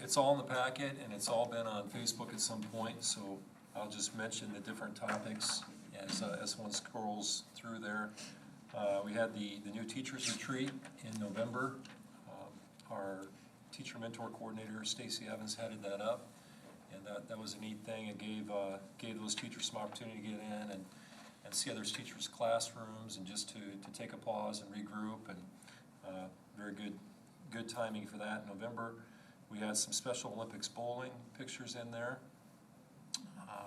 it's all in the packet, and it's all been on Facebook at some point, so I'll just mention the different topics as one scrolls through there. We had the new teachers retreat in November. Our teacher mentor coordinator, Stacy Evans, headed that up, and that was a neat thing. It gave those teachers some opportunity to get in and see other teachers' classrooms, and just to take a pause and regroup, and very good timing for that in November. We had some Special Olympics bowling pictures in there.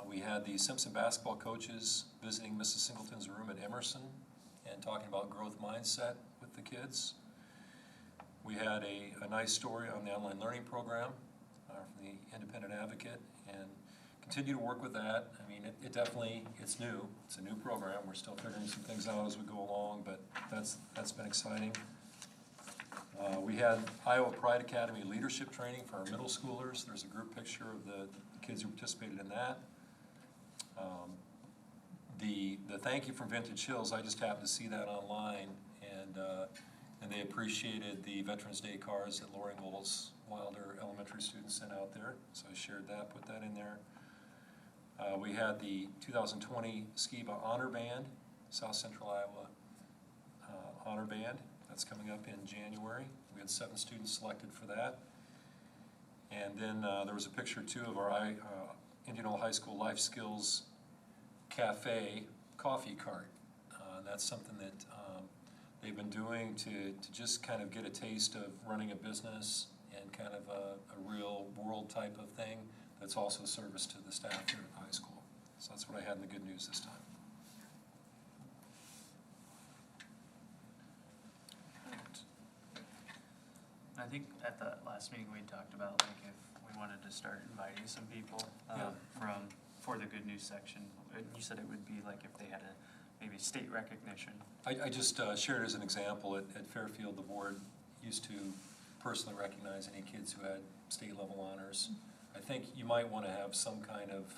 We had the Simpson basketball coaches visiting Mrs. Singleton's room at Emerson and talking about growth mindset with the kids. We had a nice story on the online learning program from the Independent Advocate, and continue to work with that. I mean, it definitely, it's new. It's a new program. We're still figuring some things out as we go along, but that's been exciting. We had Iowa Pride Academy leadership training for our middle schoolers. There's a group picture of the kids who participated in that. The thank you from Vintage Hills, I just happened to see that online, and they appreciated the Veterans Day cards that Lori Ingalls Wilder elementary students sent out there. So I shared that, put that in there. We had the 2020 SCIBA Honor Band, South Central Iowa Honor Band. That's coming up in January. We had 7 students selected for that. And then there was a picture too of our Indianola High School Life Skills Cafe coffee cart. That's something that they've been doing to just kind of get a taste of running a business and kind of a real world type of thing that's also service to the staff here at the high school. So that's what I had in the good news this time. I think at the last meeting we talked about, like, if we wanted to start inviting some people for the good news section. You said it would be like if they had maybe state recognition. I just shared as an example, at Fairfield, the board used to personally recognize any kids who had state level honors. I think you might want to have some kind of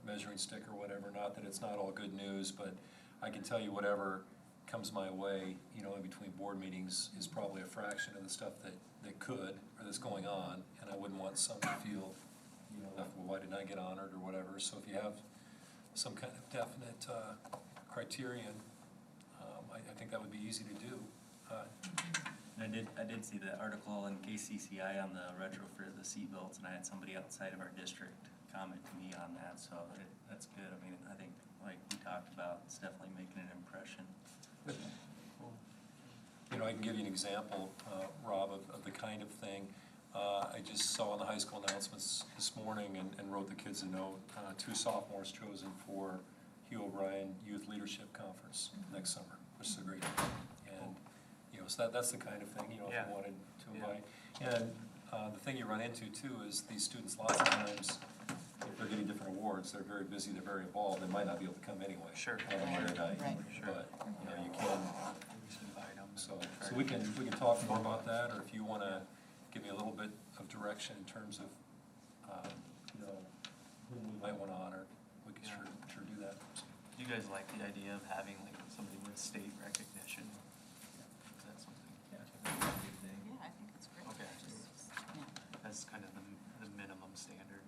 measuring stick or whatever, not that it's not all good news, but I can tell you whatever comes my way, you know, in between board meetings is probably a fraction of the stuff that could, or that's going on, and I wouldn't want some to feel, you know, well, why didn't I get honored or whatever. So if you have some kind of definite criterion, I think that would be easy to do. I did see the article in KCCI on the retrofit of the seatbelts, and I had somebody outside of our district comment to me on that, so that's good. I mean, I think, like we talked about, it's definitely making an impression. Cool. You know, I can give you an example, Rob, of the kind of thing. I just saw in the high school announcements this morning and wrote the kids a note. 2 sophomores chosen for Hugh O'Brien Youth Leadership Conference next summer, which is a great thing. And, you know, so that's the kind of thing, you know, if you wanted to invite. And the thing you run into, too, is these students lots of times, if they're getting different awards, they're very busy, they're very involved, they might not be able to come anyway. Sure. On a Monday night. Right. Sure. But, you know, you can. Invite them. So we can talk more about that, or if you want to give me a little bit of direction in terms of, you know, whom we might want to honor, we can sure do that. So. Do you guys like the idea of having like somebody with state recognition? Is that something? Yeah, I think it's great. Okay. Yeah. That's kind of the minimum standard.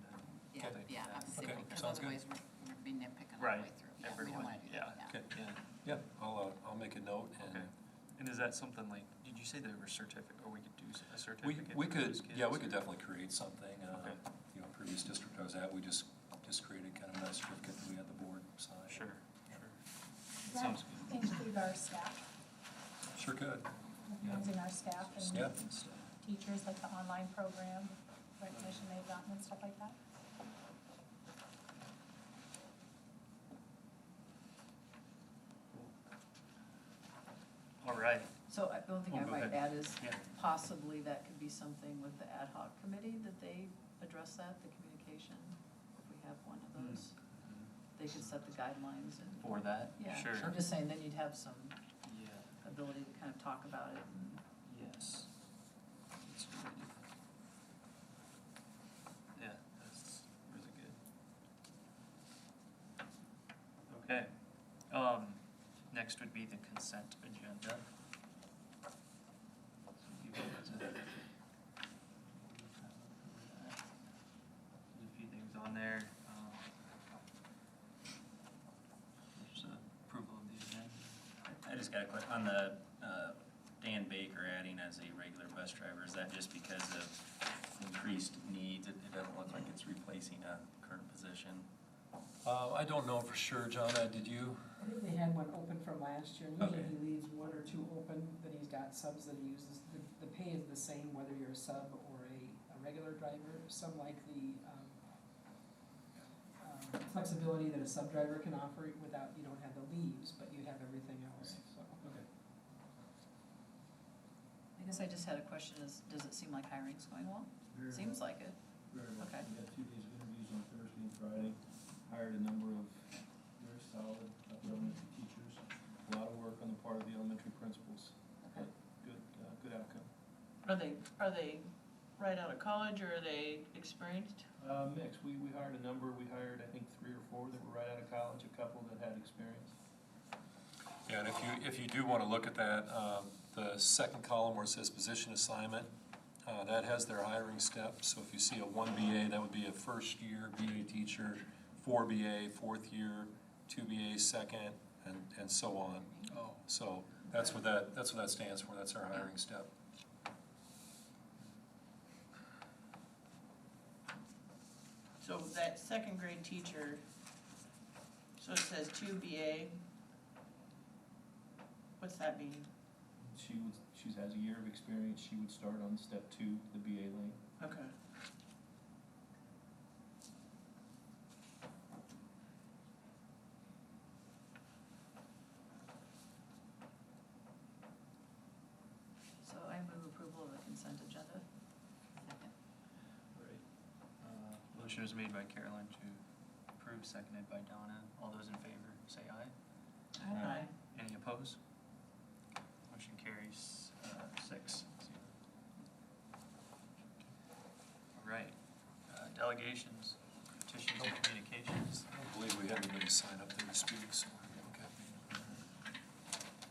Yeah, Okay. yeah, obviously, Okay, because sounds good. otherwise we're being nitpicking all Right. the way through. Yeah, we don't Everyone, wanna do yeah. that, Okay. Yeah. Yeah, I'll make a note. And Okay. And is that something like, did you say there were certificate, or we could do a certificate? we for could, those kids? yeah, we could definitely create something. Okay. You know, previous district I was at, we just created kind of a certificate that we had the board sign. Sure. Does that Sounds good. include our staff, Sure could. Yeah. using our staff and Yeah. teachers, like the online program, recognition they've gotten and stuff like that? All right. So the only thing Oh, I go might ahead. add is Yeah. possibly that could be something with the ad hoc committee, that they address that, the communication, if we have one of those. They could set the guidelines and. For that? Yeah, Sure. I'm just saying, then you'd have some Yeah. ability to kind of talk about it and. Yes. That's a good idea. Yeah, that's really good. Okay. Next would be the consent agenda. You guys have just got a question, on the, Dan Baker adding as a regular bus driver, is that just because of increased needs? It doesn't look like it's replacing a current position. I don't know for sure, John, did you? I think they had one open from last year, and usually Okay. he leaves one or two open, then he's got subs that he uses. The pay is the same whether you're a sub or a regular driver. Some like the flexibility that a sub driver can offer without, you don't have the leaves, but you have everything else, so. Okay. I guess I just had a question, does it seem like hiring's going well? Seems like it. Very much. Okay. We had 2 days of interviews on Thursday and Friday, hired a number of very solid elementary teachers. A lot of work on the part of the elementary principals, Okay. but good outcome. Are they right out of college or are they experienced? Mix, we hired a number, we hired, I think, 3 or 4 that were right out of college, a couple that had experience. Yeah, and if you do want to look at that, the second column where it says position assignment, that has their hiring step. So if you see a 1 BA, that would be a first year BA teacher, 4 BA, fourth year, 2 BA, second, and so on. Oh. So that's what that stands for, that's our hiring step. So that second grade teacher, so it says 2 BA. What's that mean? She has a year of experience, she would start on step 2, the BA lane. Okay. So I move approval of the consent agenda. Second. Right. Motion was made by Carolyn to approve, seconded by Donna. All those in favor, say aye. Aye. Any opposed? Motion carries 6-0. All right, delegations, petitions, and communications. I don't believe we have anybody sign up there to speak, so, okay.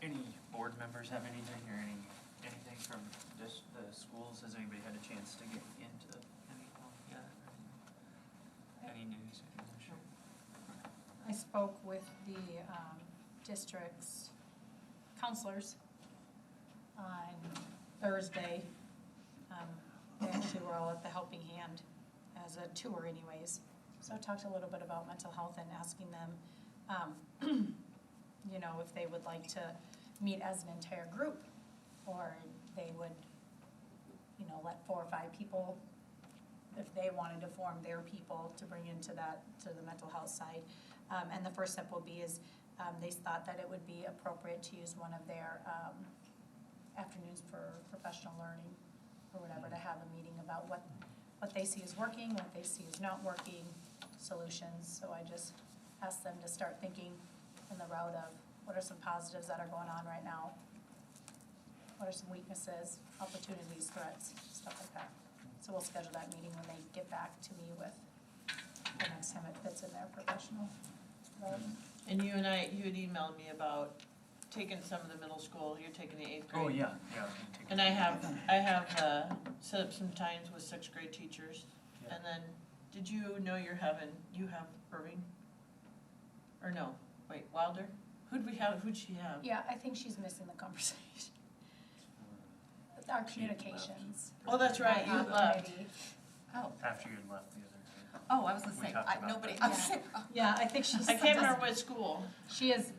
Any board members have anything or anything from the schools? Has anybody had a chance to get into anything yet? Any news? I spoke with the district's counselors on Thursday. They actually were all at the Helping Hand as a tour anyways. So I talked a little bit about mental health and asking them, you know, if they would like to meet as an entire group, or they would, you know, let 4 or 5 people, if they wanted to form their people to bring into that, to the mental health side. And the first step will be is, they thought that it would be appropriate to use one of their afternoons for professional learning or whatever, to have a meeting about what they see is working, what they see is not working, solutions. So I just asked them to start thinking in the route of what are some positives that are going on right now, what are some weaknesses, opportunities, threats, stuff like that. So we'll schedule that meeting when they get back to me with the next time it fits in their professional development. And you had emailed me about taking some of the middle school, you're taking the 8th grade. Oh, yeah. And I have set up some times with 6th grade teachers. Yeah. And then, did you know you have Irving? Or no, wait, Wilder? Who'd she have? Yeah, I think she's missing the conversation. It's our communications. Oh, that's right, you left. committee. Oh, After you had left the other oh, I was gonna We say, talked about nobody, that. I was saying, oh. Yeah, I think she's. I can't remember what school. She is,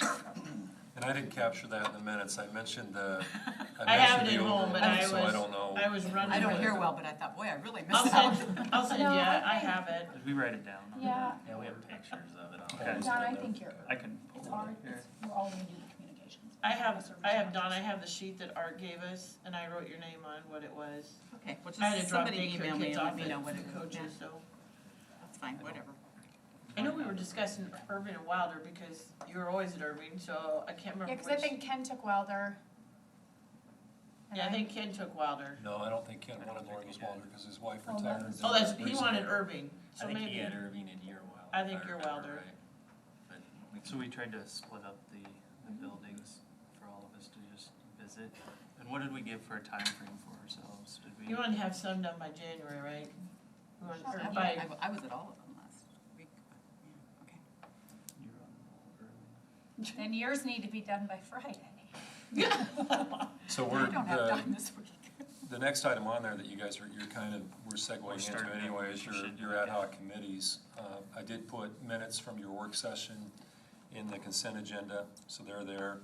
And I didn't capture that in the minutes, I mentioned I have it the at home, but I overall, so I don't know. was running. I don't with hear it. well, but I thought, boy, I really I'll missed out. send, No, yeah, I I think- have it. Did we write it down? yeah, Yeah, we have pictures of it on. Okay. Don, I think you're, I can pull it's it hard, up here. we're all gonna do the communications. I have Don, I have the sheet that Art gave us, and I wrote your name on what it was. Okay, well, I had to just drop somebody daycare email me kids and let off me at know what it the is. coaches, so. That's fine, whatever. I know we were discussing Irving and Wilder because you were always at Irving, so I can't remember Yeah, which. cause I think Ken took Wilder. and Yeah, I think Ken took Wilder. No, I don't think Ken wanted Lauren Wilder because his wife Oh, retired. that's- Oh, that's, he recently. wanted Irving, I so think maybe. he had Irving and you're Wilder. I think if you're remember Wilder. right. But we So we tried to split up the buildings for all of us to just visit. And what did we give for a time frame for ourselves? Did we? You wanted to have some done by January, right? You wanted- or I by- I was at all of them last week, but, yeah, okay. You were on the roll early. And yours need to be done by Friday. So I we're, don't have time this week. the next item on there that you guys are, you're kind of, we're segueing starting into to anyway is your transition, your ad yeah. hoc committees. I did put minutes from your work session in the consent agenda, so they're there.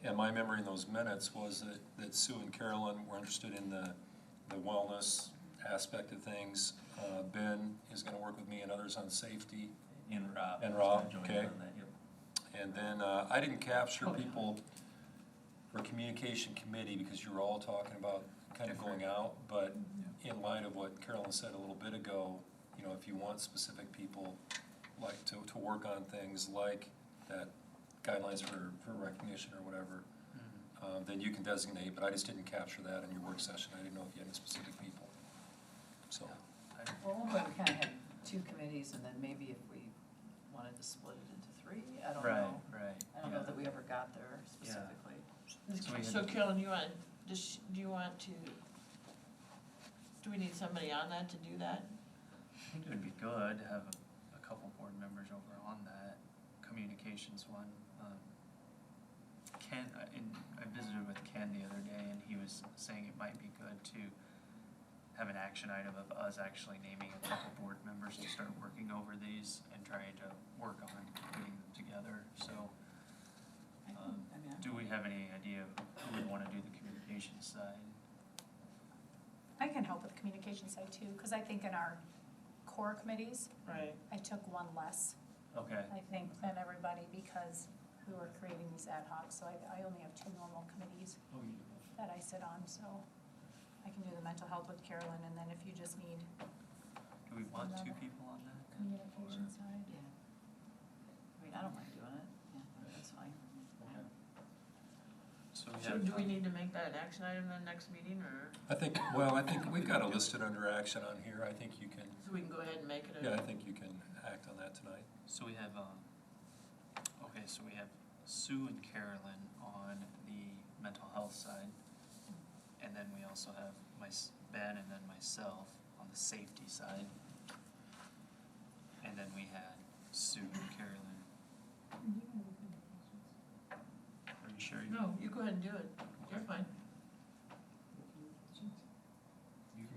And my memory in those minutes was that Sue and Carolyn were interested in the wellness aspect of things. Ben is gonna work with me and others on safety. And Rob. And Rob, joined okay. on that, yep. And then, I didn't capture people for communication committee because you were all talking about kind of going out, but in light of what Carolyn said a little bit ago, you know, if you want specific people like to work on things like that guidelines for recognition or whatever, then you can designate, but I just didn't capture that in your work session. I didn't know if you had any specific people, so. Well, at one point, we kind of had two committees, and then maybe if we wanted to split it into three, I don't Right, know. right. I don't know yeah. that we ever got there specifically. So we So had- Carolyn, do you want to, do we need somebody on that to do that? I think it would be good to have a couple board members over on that communications one. Ken, I visited with Ken the other day, and he was saying it might be good to have an action item of us actually naming a couple board members to start working over these and trying to work on putting them together, so. I mean, Do we have any idea of who would wanna do the communications side? I can help with the communication side too, because I think in our core committees, Right. I took one less, Okay, I think, than everybody because we were creating these ad hoc, so I only have two normal committees Oh, you that I sit on, so I can do the mental health with Carolyn, and then if you just need do we want two people on that? communication side. Yeah. I mean, I don't mind doing it, yeah, that's fine. Okay. So we So have, do we need to make that an action item then next meeting, or, I think we've got it listed under action on here. I think you can, so we can go ahead and make it a? yeah, I think you can act on that tonight. so we have, okay, so we have Sue and Carolyn on the mental health side. And then we also have Ben and then myself on the safety side. And then we had Sue and Carolyn. Are you sure? No, you go ahead and do it, you're fine.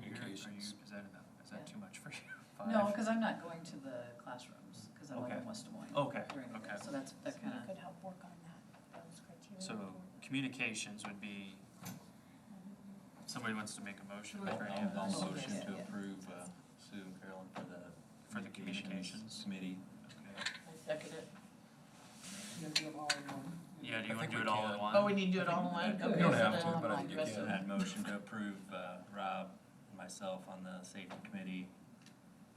Communications. Is that enough? Is that Yeah. too much for you? No, 5? because I'm not going to the classrooms, because I'm Okay. in West Des Moines. Okay, during the day, okay. So that So kind you of, could help work on that, those criteria. So communications would be, somebody wants to make a motion Right. for any of I'll those? motion to Yeah. approve Sue and Carolyn For the communications? committee. Okay. I second it. You know, do them all in one. Yeah, do you I wanna think do we it all can. in one? Oh, we need to do it all in one? You Okay, don't so have then to, but I think the you rest can. of I it. had motion to approve Rob and myself on the safety committee,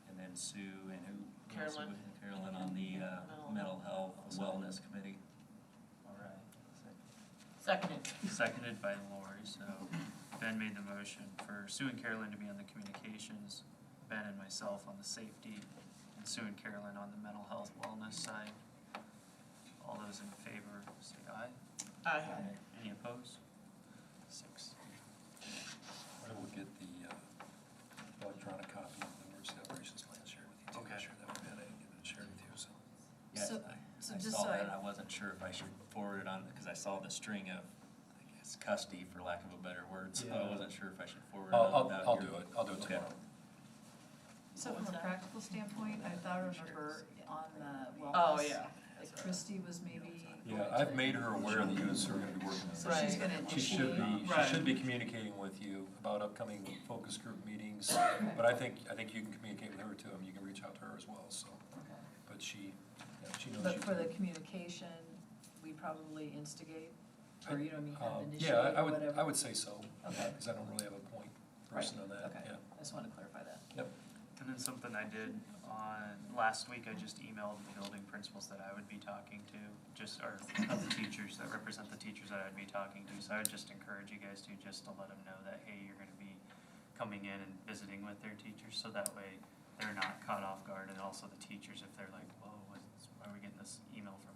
and then Sue and who else Carolyn. with Carolyn on the mental health wellness committee. All right. Seconded. Seconded by Lori, so Ben made the motion for Sue and Carolyn to be on the communications, Ben and myself on the safety, and Sue and Carolyn on the mental health wellness side. All those in favor, say aye. Aye. Any opposed? 6. I will get the electronic copy of the emergency operations plan shared with you too. Okay. Sure that we had it, get it shared with you, so. Yes, So- I so just saw so that, I wasn't sure if I should forward it on, because I saw the string of, I guess, custody, for lack of a better word, so I Yeah. wasn't sure if I should forward it on without I'll your. do it, I'll do it Okay. tomorrow. so from a practical standpoint, I thought I remember on the wellness. Oh, yeah. Like Christie was maybe. Yeah, going I've to- made her aware that you two are gonna be working on So this. she's Right. gonna. She should be, Right. she should be communicating with you about upcoming focus group meetings, but I think you can communicate with her too, I mean, you can reach out to her as well, so, Okay. but she knows you. But for too. the communication, we probably instigate, or you know, what I mean, kind of Yeah, initiate, I whatever. would say so, Okay. because I don't really have a point person on that, Okay, yeah. I just wanted to clarify that. And then something I did on, last week, I just emailed the building principals that I would be talking to, or the teachers, that represent the teachers that I'd be talking to, so I would just encourage you guys to, just to let them know that, hey, you're gonna be coming in and visiting with their teachers, so that way they're not caught off guard, and also the teachers, if they're like, whoa, why are we getting this email from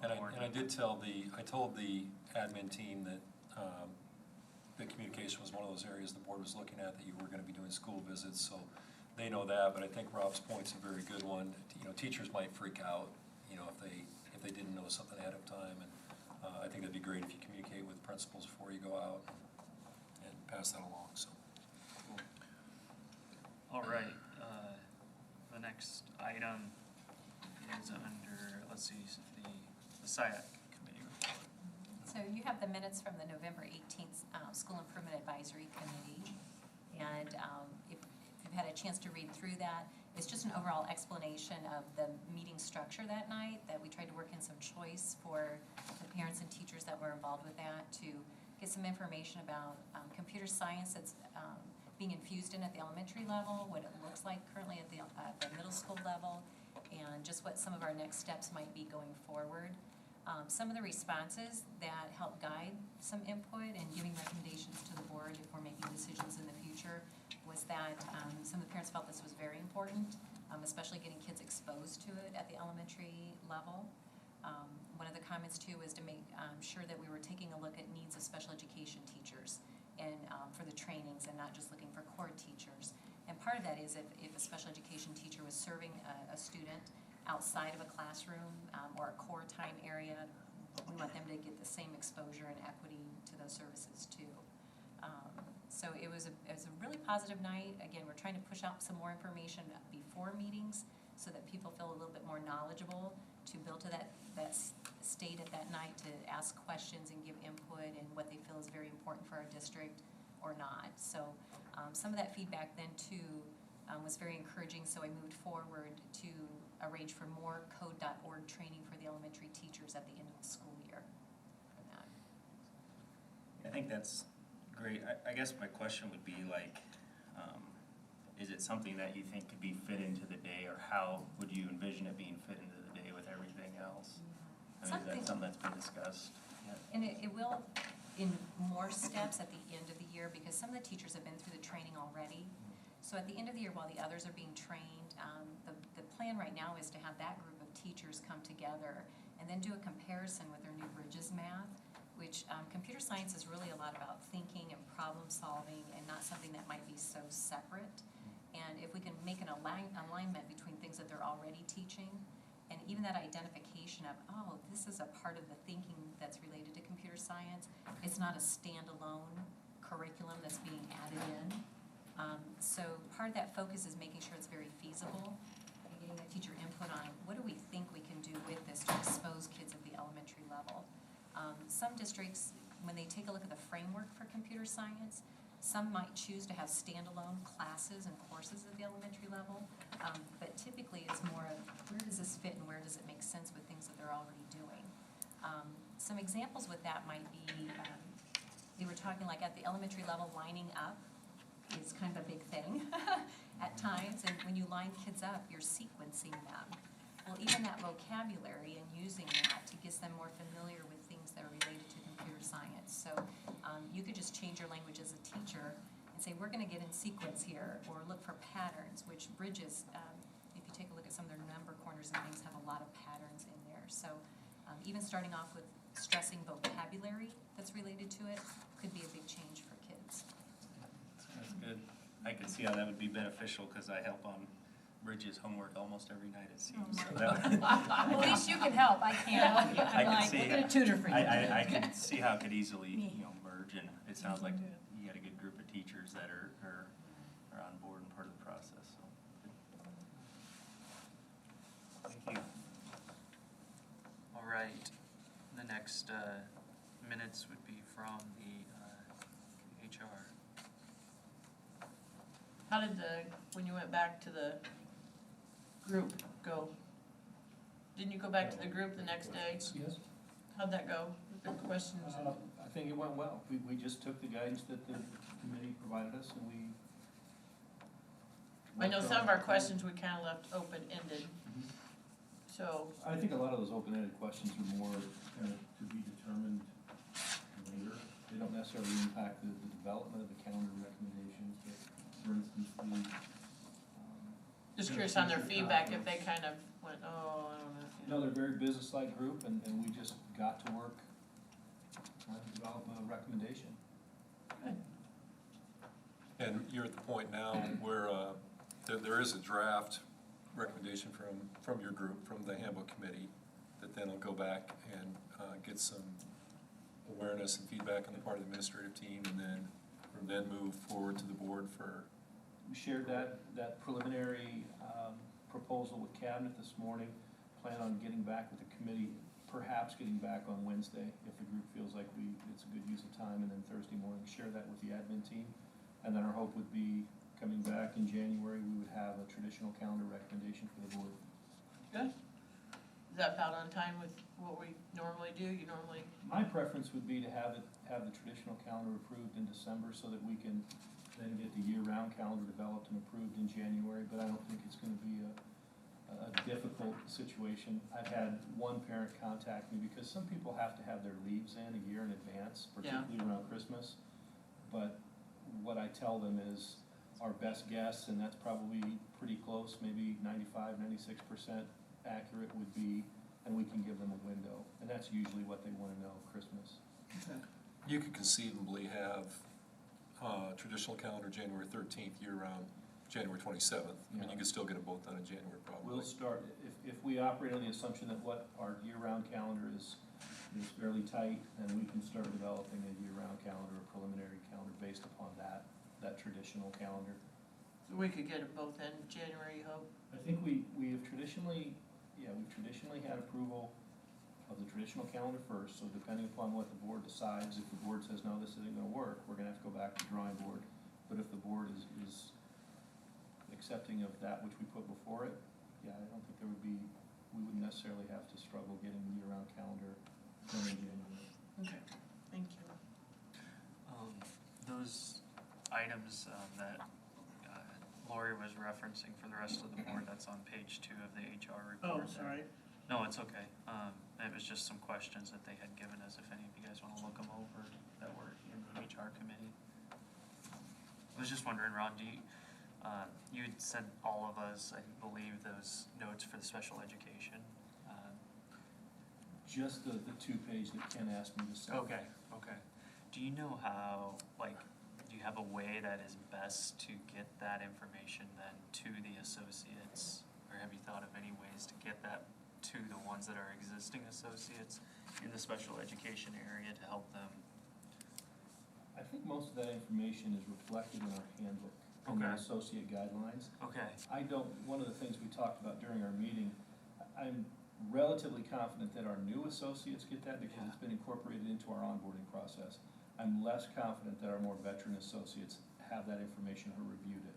And a board? I did tell I told the admin team that, the communication was one of those areas the board was looking at, that you were gonna be doing school visits, so they know that, but I think Rob's point's a very good one. You know, teachers might freak out, you know, if they they didn't know something ahead of time. And I think it'd be great if you communicate with principals before you go out and pass that along, so. All right, the next item is under, let's see, the SIAC committee report. So you have the minutes from the November 18th School Improvement Advisory Committee. And if you've had a chance to read through that, it's just an overall explanation of the meeting structure that night, that we tried to work in some choice for the parents and teachers that were involved with that, to get some information about computer science that's being infused in at the elementary level, what it looks like currently at the middle school level, and just what some of our next steps might be going forward. Some of the responses that help guide some input and giving recommendations to the board if we're making decisions in the future was that some of the parents felt this was very important, especially getting kids exposed to it at the elementary level. One of the comments too was to make sure that we were taking a look at needs of special education teachers and for the trainings and not just looking for core teachers. And part of that is if a special education teacher was serving a student outside of a classroom or a core time area, we want them to get the same exposure and equity to those services too. So it was a really positive night. Again, we're trying to push out some more information before meetings so that people feel a little bit more knowledgeable, to build to that state at that night, to ask questions and give input and what they feel is very important for our district or not. So some of that feedback then too was very encouraging, so I moved forward to arrange for more code.org training for the elementary teachers at the end of the school year for that. I think that's great. I guess my question would be like, is it something that you think could be fit into the day, or how would you envision it being fit into the day with everything else? I mean, is that something that's been discussed? And it will in more steps at the end of the year, because some of the teachers have been through the training already. So at the end of the year, while the others are being trained, the plan right now is to have that group of teachers come together and then do a comparison with their new Bridges math, which computer science is really a lot about thinking and problem solving and not something that might be so separate. And if we can make an alignment between things that they're already teaching, and even that identification of, oh, this is a part of the thinking that's related to computer science. It's not a standalone curriculum that's being added in. So part of that focus is making sure it's very feasible and getting the teacher input on what do we think we can do with this to expose kids at the elementary level. Some districts, when they take a look at the framework for computer science, some might choose to have standalone classes and courses at the elementary level, but typically it's more of where does this fit and where does it make sense with things that they're already doing. Some examples with that might be, they were talking like at the elementary level, lining up is kind of a big thing at times, and when you line kids up, you're sequencing them. Well, even that vocabulary and using that to get them more familiar with things that are related to computer science. So you could just change your language as a teacher and say, we're gonna get in sequence here, or look for patterns, which Bridges, if you take a look at some of their number corners and things, have a lot of patterns in there. So even starting off with stressing vocabulary that's related to it could be a big change for kids. That's good. I could see how that would be beneficial, because I help on Bridges homework almost every night, it seems. So that would, Well, at least you can help, I can't. I can see, We're gonna tutor for you. I can see how it could easily, merge, and it sounds like you got a good group of teachers that are on board and part of the process, so. Thank you. All right, the next minutes would be from the HR. How did when you went back to the group go? Didn't you go back to the group the next day? Yes. How'd that go? The questions and, I think it went well. We just took the guidance that the committee provided us, and we. I know some of our questions we kind of left open-ended, so. I think a lot of those open-ended questions are more kind of to be determined later. They don't necessarily impact the development of the calendar recommendations, but for instance, Just curious on their feedback, if they kind of went, oh, I don't know. no, they're a very business-like group, and we just got to work trying to develop a recommendation. Good. And you're at the point now where there is a draft recommendation from your group, from the handbook committee, that then I'll go back and get some awareness and feedback on the part of the administrative team, and then from then move forward to the board for. We shared that preliminary proposal with cabinet this morning. Plan on getting back with the committee, perhaps getting back on Wednesday if the group feels like it's a good use of time, and then Thursday morning share that with the admin team. And then our hope would be coming back in January, we would have a traditional calendar recommendation for the board. Good. Is that about on time with what we normally do? You normally, My preference would be to have the traditional calendar approved in December so that we can then get the year-round calendar developed and approved in January, but I don't think it's gonna be a difficult situation. I've had one parent contact me because some people have to have their leaves in a year in advance, particularly around Christmas. But what I tell them is our best guess, and that's probably pretty close, maybe 95, 96% accurate would be, and we can give them a window. And that's usually what they wanna know, Christmas. You could conceivably have traditional calendar January 13th, year-round January 27th. I mean, you could still get them both done in January probably. We'll start, if we operate on the assumption that what our year-round calendar is fairly tight, then we can start developing a year-round calendar, a preliminary calendar based upon that traditional calendar. we could get them both in January, you hope? I think we have traditionally, we've traditionally had approval of the traditional calendar first, so depending upon what the board decides, if the board says, no, this isn't gonna work, we're gonna have to go back to the drawing board. But if the board is accepting of that which we put before it, I don't think we wouldn't necessarily have to struggle getting the year-round calendar done in January. Okay, thank you. Those items that Lori was referencing for the rest of the board, that's on page 2 of the HR report. Oh, sorry. No, it's okay. It was just some questions that they had given us, if any of you guys wanna look them over, that were in the HR committee. I was just wondering, Ron, you had sent all of us, I believe, those notes for the special education. Just the 2-page that Ken asked me to send. Okay. Do you know how, do you have a way that is best to get that information then to the associates? Or have you thought of any ways to get that to the ones that are existing associates in the special education area to help them? I think most of that information is reflected in our handbook, in the Okay. associate guidelines. Okay, One of the things we talked about during our meeting, I'm relatively confident that our new associates get that because it's been incorporated into our onboarding process. I'm less confident that our more veteran associates have that information or reviewed it.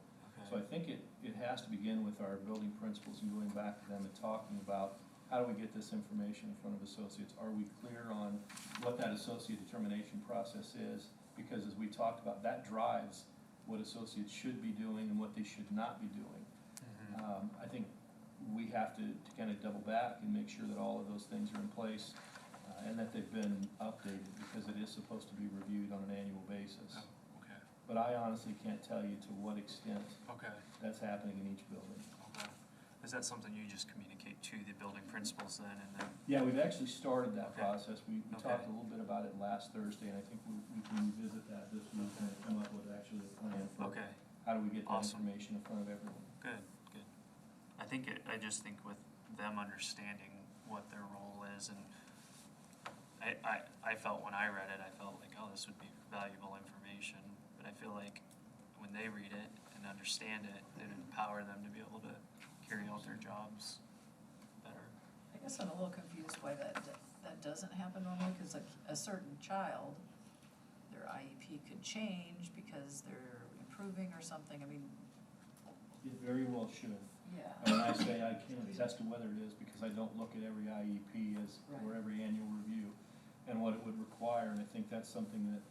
So I think it has to begin with our building principals and going back to them and talking about how do we get this information in front of associates? Are we clear on what that associate determination process is? Because as we talked about, that drives what associates should be doing and what they should not be doing. I think we have to kind of double back and make sure that all of those things are in place and that they've been updated because it is supposed to be reviewed on an annual basis. okay, But I honestly can't tell you to what extent okay. that's happening in each building. Okay. Is that something you just communicate to the building principals then, and then? Yeah, we've actually started that Okay. process. We Okay. talked a little bit about it last Thursday, and I think we can revisit that this week and come up with actually a plan for Okay, how do we get that Awesome. information in front of everyone. good. I just think with them understanding what their role is, and I felt when I read it, I felt like, oh, this would be valuable information, but I feel like when they read it and understand it, it would empower them to be able to carry out their jobs better. I guess I'm a little confused why that doesn't happen normally, cause like a certain child, their IEP could change because they're improving or something, I mean, It very well should. yeah. And when I say I can't attest to whether it is, because I don't look at every IEP or every annual review and what it would require, and I think that's something that,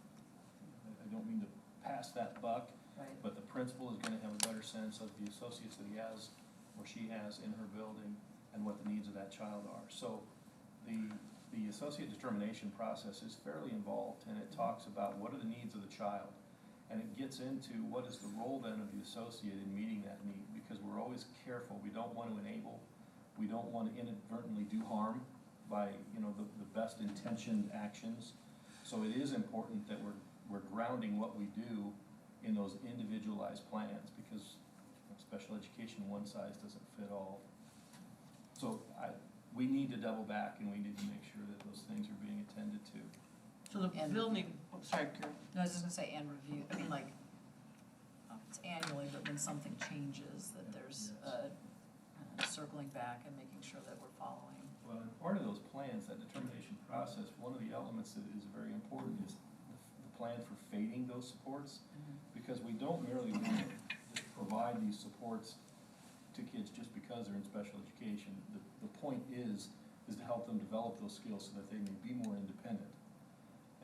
I don't mean to pass that buck, Right. but the principal is gonna have a better sense of the associates that he has or she has in her building and what the needs of that child are. So the associate determination process is fairly involved, and it talks about what are the needs of the child. And it gets into what is the role then of the associate in meeting that need, because we're always careful, we don't want to enable, we don't want to inadvertently do harm by, the best intentioned actions. So it is important that we're grounding what we do in those individualized plans, because special education, one size doesn't fit all. So we need to double back and we need to make sure that those things are being attended to. So the And- building, oh, sorry, Carol. No, I was just gonna say, and review, I mean, like, it's annually, but when something changes, that there's, circling back and making sure that we're following. Well, and part of those plans, that determination process, one of the elements that is very important is the plan for fading those supports. Because we don't merely want to just provide these supports to kids just because they're in special education. The point is to help them develop those skills so that they may be more independent.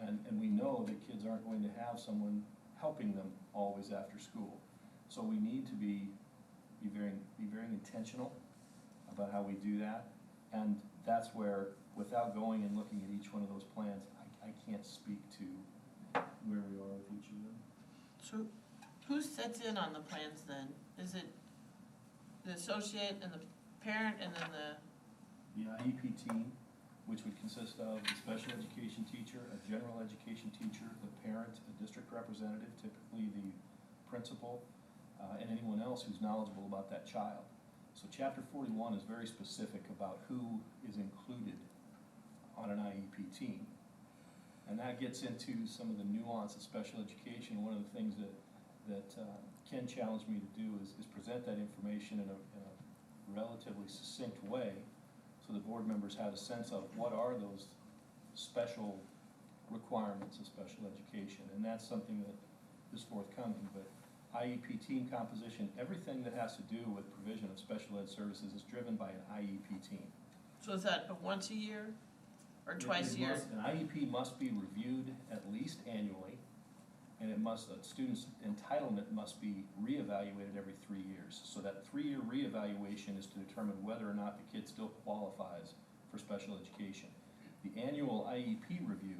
And we know that kids aren't going to have someone helping them always after school. So we need to be very intentional about how we do that. And that's where, without going and looking at each one of those plans, I can't speak to where we are with each of them. So who sets in on the plans then? Is it the associate and the parent and then The IEP team, which would consist of the special education teacher, a general education teacher, the parent, a district representative, typically the principal, and anyone else who's knowledgeable about that child. So Chapter 41 is very specific about who is included on an IEP team. And that gets into some of the nuance of special education. One of the things that Ken challenged me to do is present that information in a relatively succinct way so the board members have a sense of what are those special requirements of special education. And that's something that is forthcoming. But IEP team composition, everything that has to do with provision of special ed services is driven by an IEP team. so is that once a year or twice a year? An IEP must be reviewed at least annually, and a student's entitlement must be reevaluated every 3 years. So that 3-year reevaluation is to determine whether or not the kid still qualifies for special education. The annual IEP review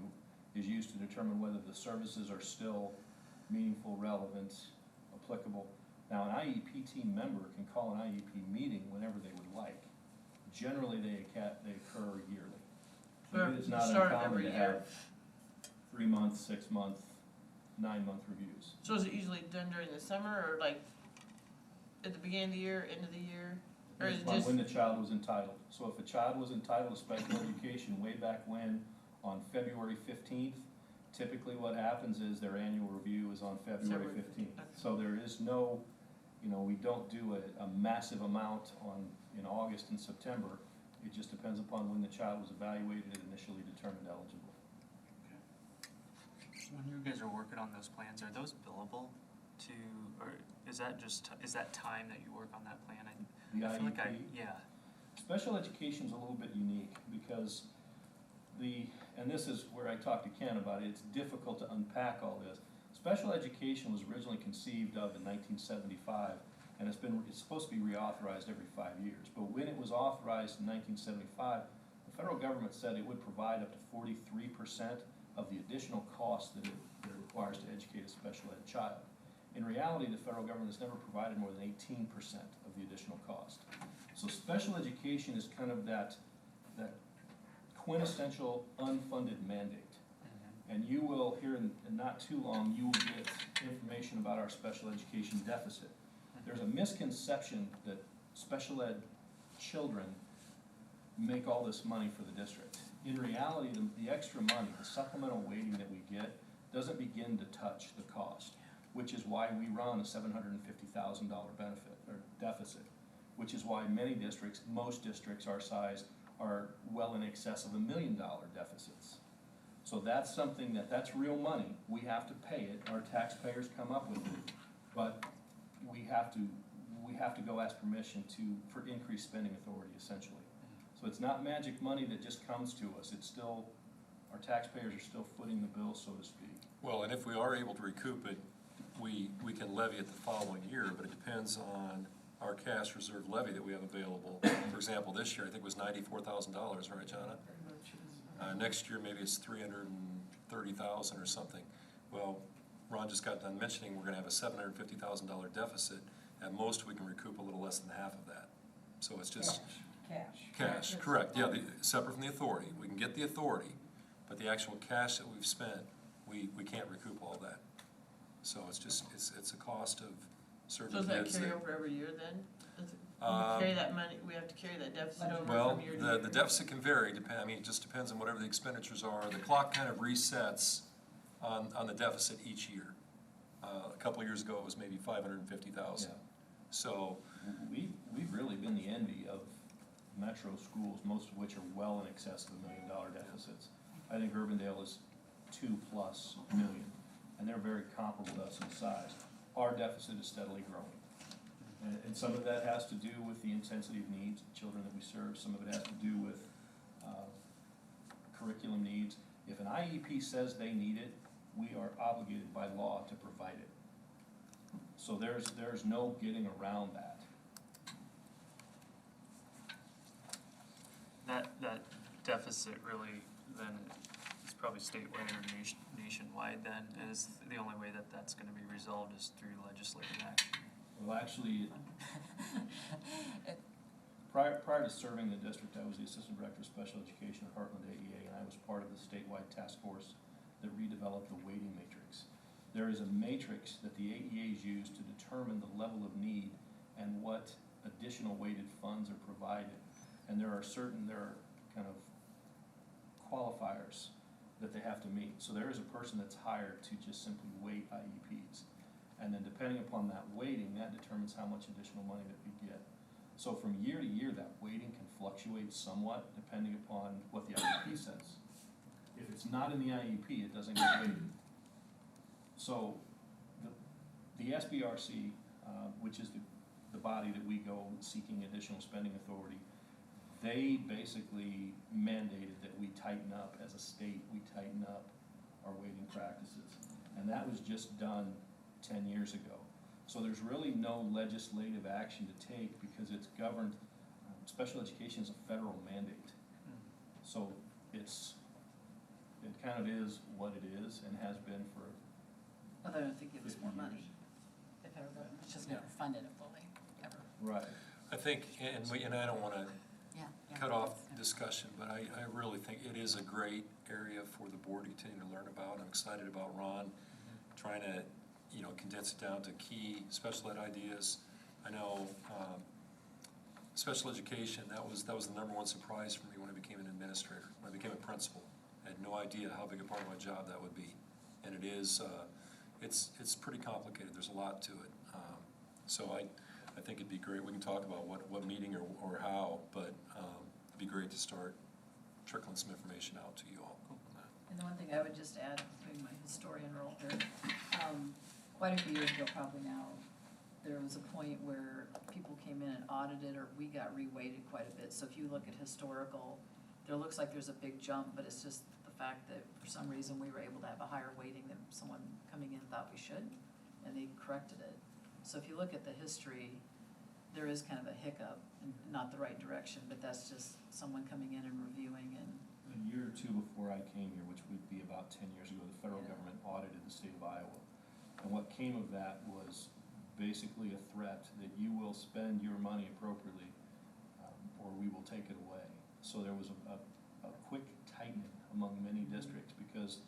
is used to determine whether the services are still meaningful, relevant, applicable. Now, an IEP team member can call an IEP meeting whenever they would like. Generally, they occur yearly. Or It is not start uncommon every to year. have 3-month, 6-month, 9-month reviews. So is it usually done during the summer or like at the beginning of the year, end of the year? Or is it But just, when the child was entitled. So if a child was entitled to special education way back when, on February 15th, typically what happens is their annual review is on February February 15th. 15th. So there is no, we don't do a massive amount in August and September. It just depends upon when the child was evaluated and initially determined eligible. When you guys are working on those plans, are those billable to, or is that time that you work on that plan? The I feel like IEP. yeah. Special education is a little bit unique because and this is where I talked to Ken about it, it's difficult to unpack all this. Special education was originally conceived of in 1975, and it's supposed to be reauthorized every 5 years. But when it was authorized in 1975, the federal government said it would provide up to 43% of the additional cost that it requires to educate a special ed child. In reality, the federal government has never provided more than 18% of the additional cost. So special education is kind of that quintessential unfunded mandate. And you will, here in not too long, you will get information about our special education deficit. There's a misconception that special ed children make all this money for the district. In reality, the extra money, the supplemental weighting that we get, doesn't begin to touch the cost, which is why we run a $750,000 benefit or deficit, which is why many districts, most districts our size, are well in excess of $1 million deficits. So that's something that's real money. We have to pay it. Our taxpayers come up with it, but we have to go ask permission for increased spending authority, essentially. So it's not magic money that just comes to us. It's still, our taxpayers are still footing the bill, so to speak. Well, and if we are able to recoup it, we can levy it the following year, but it depends on our cash reserve levy that we have available. For example, this year, I think it was $94,000, right, Jonna? Next year, maybe it's 330,000 or something. Well, Ron just got done mentioning we're gonna have a $750,000 deficit. At most, we can recoup a little less than half of that. So it's just. Cash, correct, yeah, separate from the authority. We can get the authority, but the actual cash that we've spent, we can't recoup all that. So it's just, it's a cost of certain So does that bids carry that. over every year then? Does it, we Um, carry that money, we have to carry that deficit over Well, from year to year? the deficit can vary, I mean, it just depends on whatever the expenditures are. The clock kind of resets on the deficit each year. A couple of years ago, it was maybe 550,000. Yeah. So, We've really been the envy of metro schools, most of which are well in excess of $1 million deficits. I think Urbandale is 2+ million, and they're very comparable to us in size. Our deficit is steadily growing. And some of that has to do with the intensity of needs of children that we serve. Some of it has to do with curriculum needs. If an IEP says they need it, we are obligated by law to provide it. So there's no getting around that. That deficit really then is probably statewide or nationwide then, is the only way that that's gonna be resolved is through legislative action. Well, actually, prior to serving the district, I was the Assistant Director of Special Education at Heartland AEA, and I was part of the statewide task force that redeveloped the weighting matrix. There is a matrix that the AEAs use to determine the level of need and what additional weighted funds are provided. And there are kind of qualifiers that they have to meet. So there is a person that's hired to just simply weight IEPs. And then depending upon that weighting, that determines how much additional money that we get. So from year to year, that weighting can fluctuate somewhat depending upon what the IEP says. If it's not in the IEP, it doesn't get weighted. So the SBRC, which is the body that we go seeking additional spending authority, they basically mandated that we tighten up as a state, we tighten up our weighting practices. And that was just done 10 years ago. So there's really no legislative action to take because it's governed, special education is a federal mandate. So it kind of is what it is and has been for. Although I don't think give us 50 more years. money. The federal government's just never funded it fully, ever. Right. I think, and I don't want to Yeah. cut off discussion, but I really think it is a great area for the board to continue to learn about. I'm excited about Ron trying to, condense it down to key special ed ideas. I know special education, that was the #1 surprise for me when I became an administrator, when I became a principal. I had no idea how big a part of my job that would be. And it is, it's pretty complicated, there's a lot to it. So I think it'd be great, we can talk about what meeting or how, but it'd be great to start trickling some information out to you all on that. And the one thing I would just add, doing my historian role here, quite a few years ago probably now, there was a point where people came in and audited or we got reweighted quite a bit. So if you look at historical, there looks like there's a big jump, but it's just the fact that for some reason we were able to have a higher weighting than someone coming in thought we should, and they corrected it. So if you look at the history, there is kind of a hiccup, not the right direction, but that's just someone coming in and reviewing and. A year or two before I came here, which would be about 10 years ago, the federal government audited the state of Iowa. And what came of that was basically a threat that you will spend your money appropriately or we will take it away. So there was a quick tightening among many districts because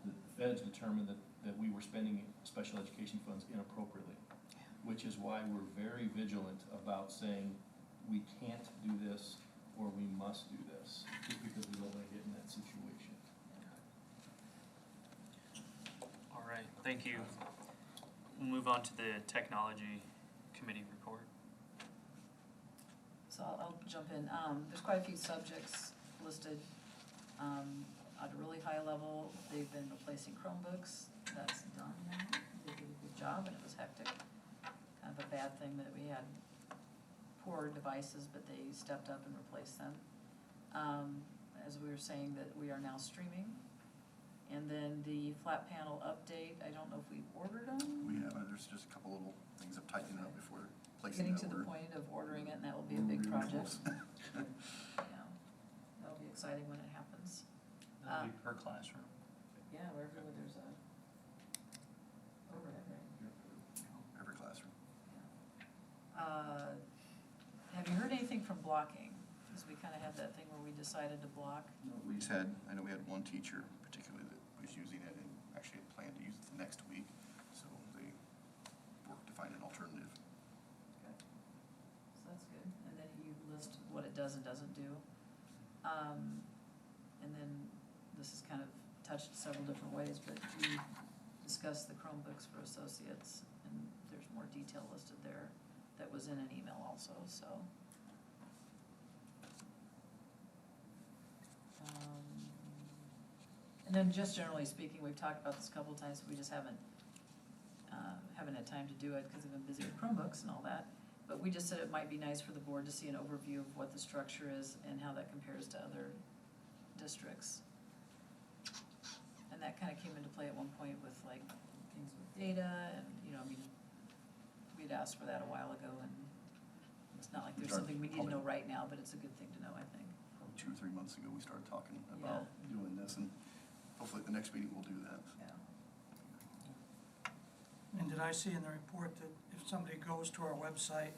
the feds determined that we were spending special education funds inappropriately, which is why we're very vigilant about saying we can't do this or we must do this, just because we don't want to get in that situation. All right, thank you. We'll move on to the technology committee report. So I'll jump in. There's quite a few subjects listed. At a really high level, they've been replacing Chromebooks. That's done now. They did a good job and it was hectic. Kind of a bad thing that we had poor devices, but they stepped up and replaced them. As we were saying, that we are now streaming. And then the flat panel update, I don't know if we've ordered them. We haven't, there's just a couple little things of tightening up before placing Getting that to the order. point of ordering it, and that will be a big We're really project. close. Yeah, that'll be exciting when it happens. That'll be per classroom. Yeah, wherever there's a overhead, right? Every classroom. Have you heard anything from blocking? Because we kind of had that thing where we decided to block. We just I know we had one teacher particularly that was using it and actually had planned to use it the next week. So they worked to find an alternative And then this is kind of touched several different ways, but we discussed the Chromebooks for associates, and there's more detail listed there that was in an email also, so. And then just generally speaking, we've talked about this a couple of times, we just haven't had time to do it because we've been busy with Chromebooks and all that. But we just said it might be nice for the board to see an overview of what the structure is and how that compares to other districts. And that kind of came into play at one point with like things with data and, I mean, we'd asked for that a while ago, and it's not like there's something we need to know right now, but it's a good thing to know, I think. Probably 2 or 3 months ago, we started talking about doing this, and hopefully at the next meeting we'll do that. Yeah. And did I see in the report that if somebody goes to our website,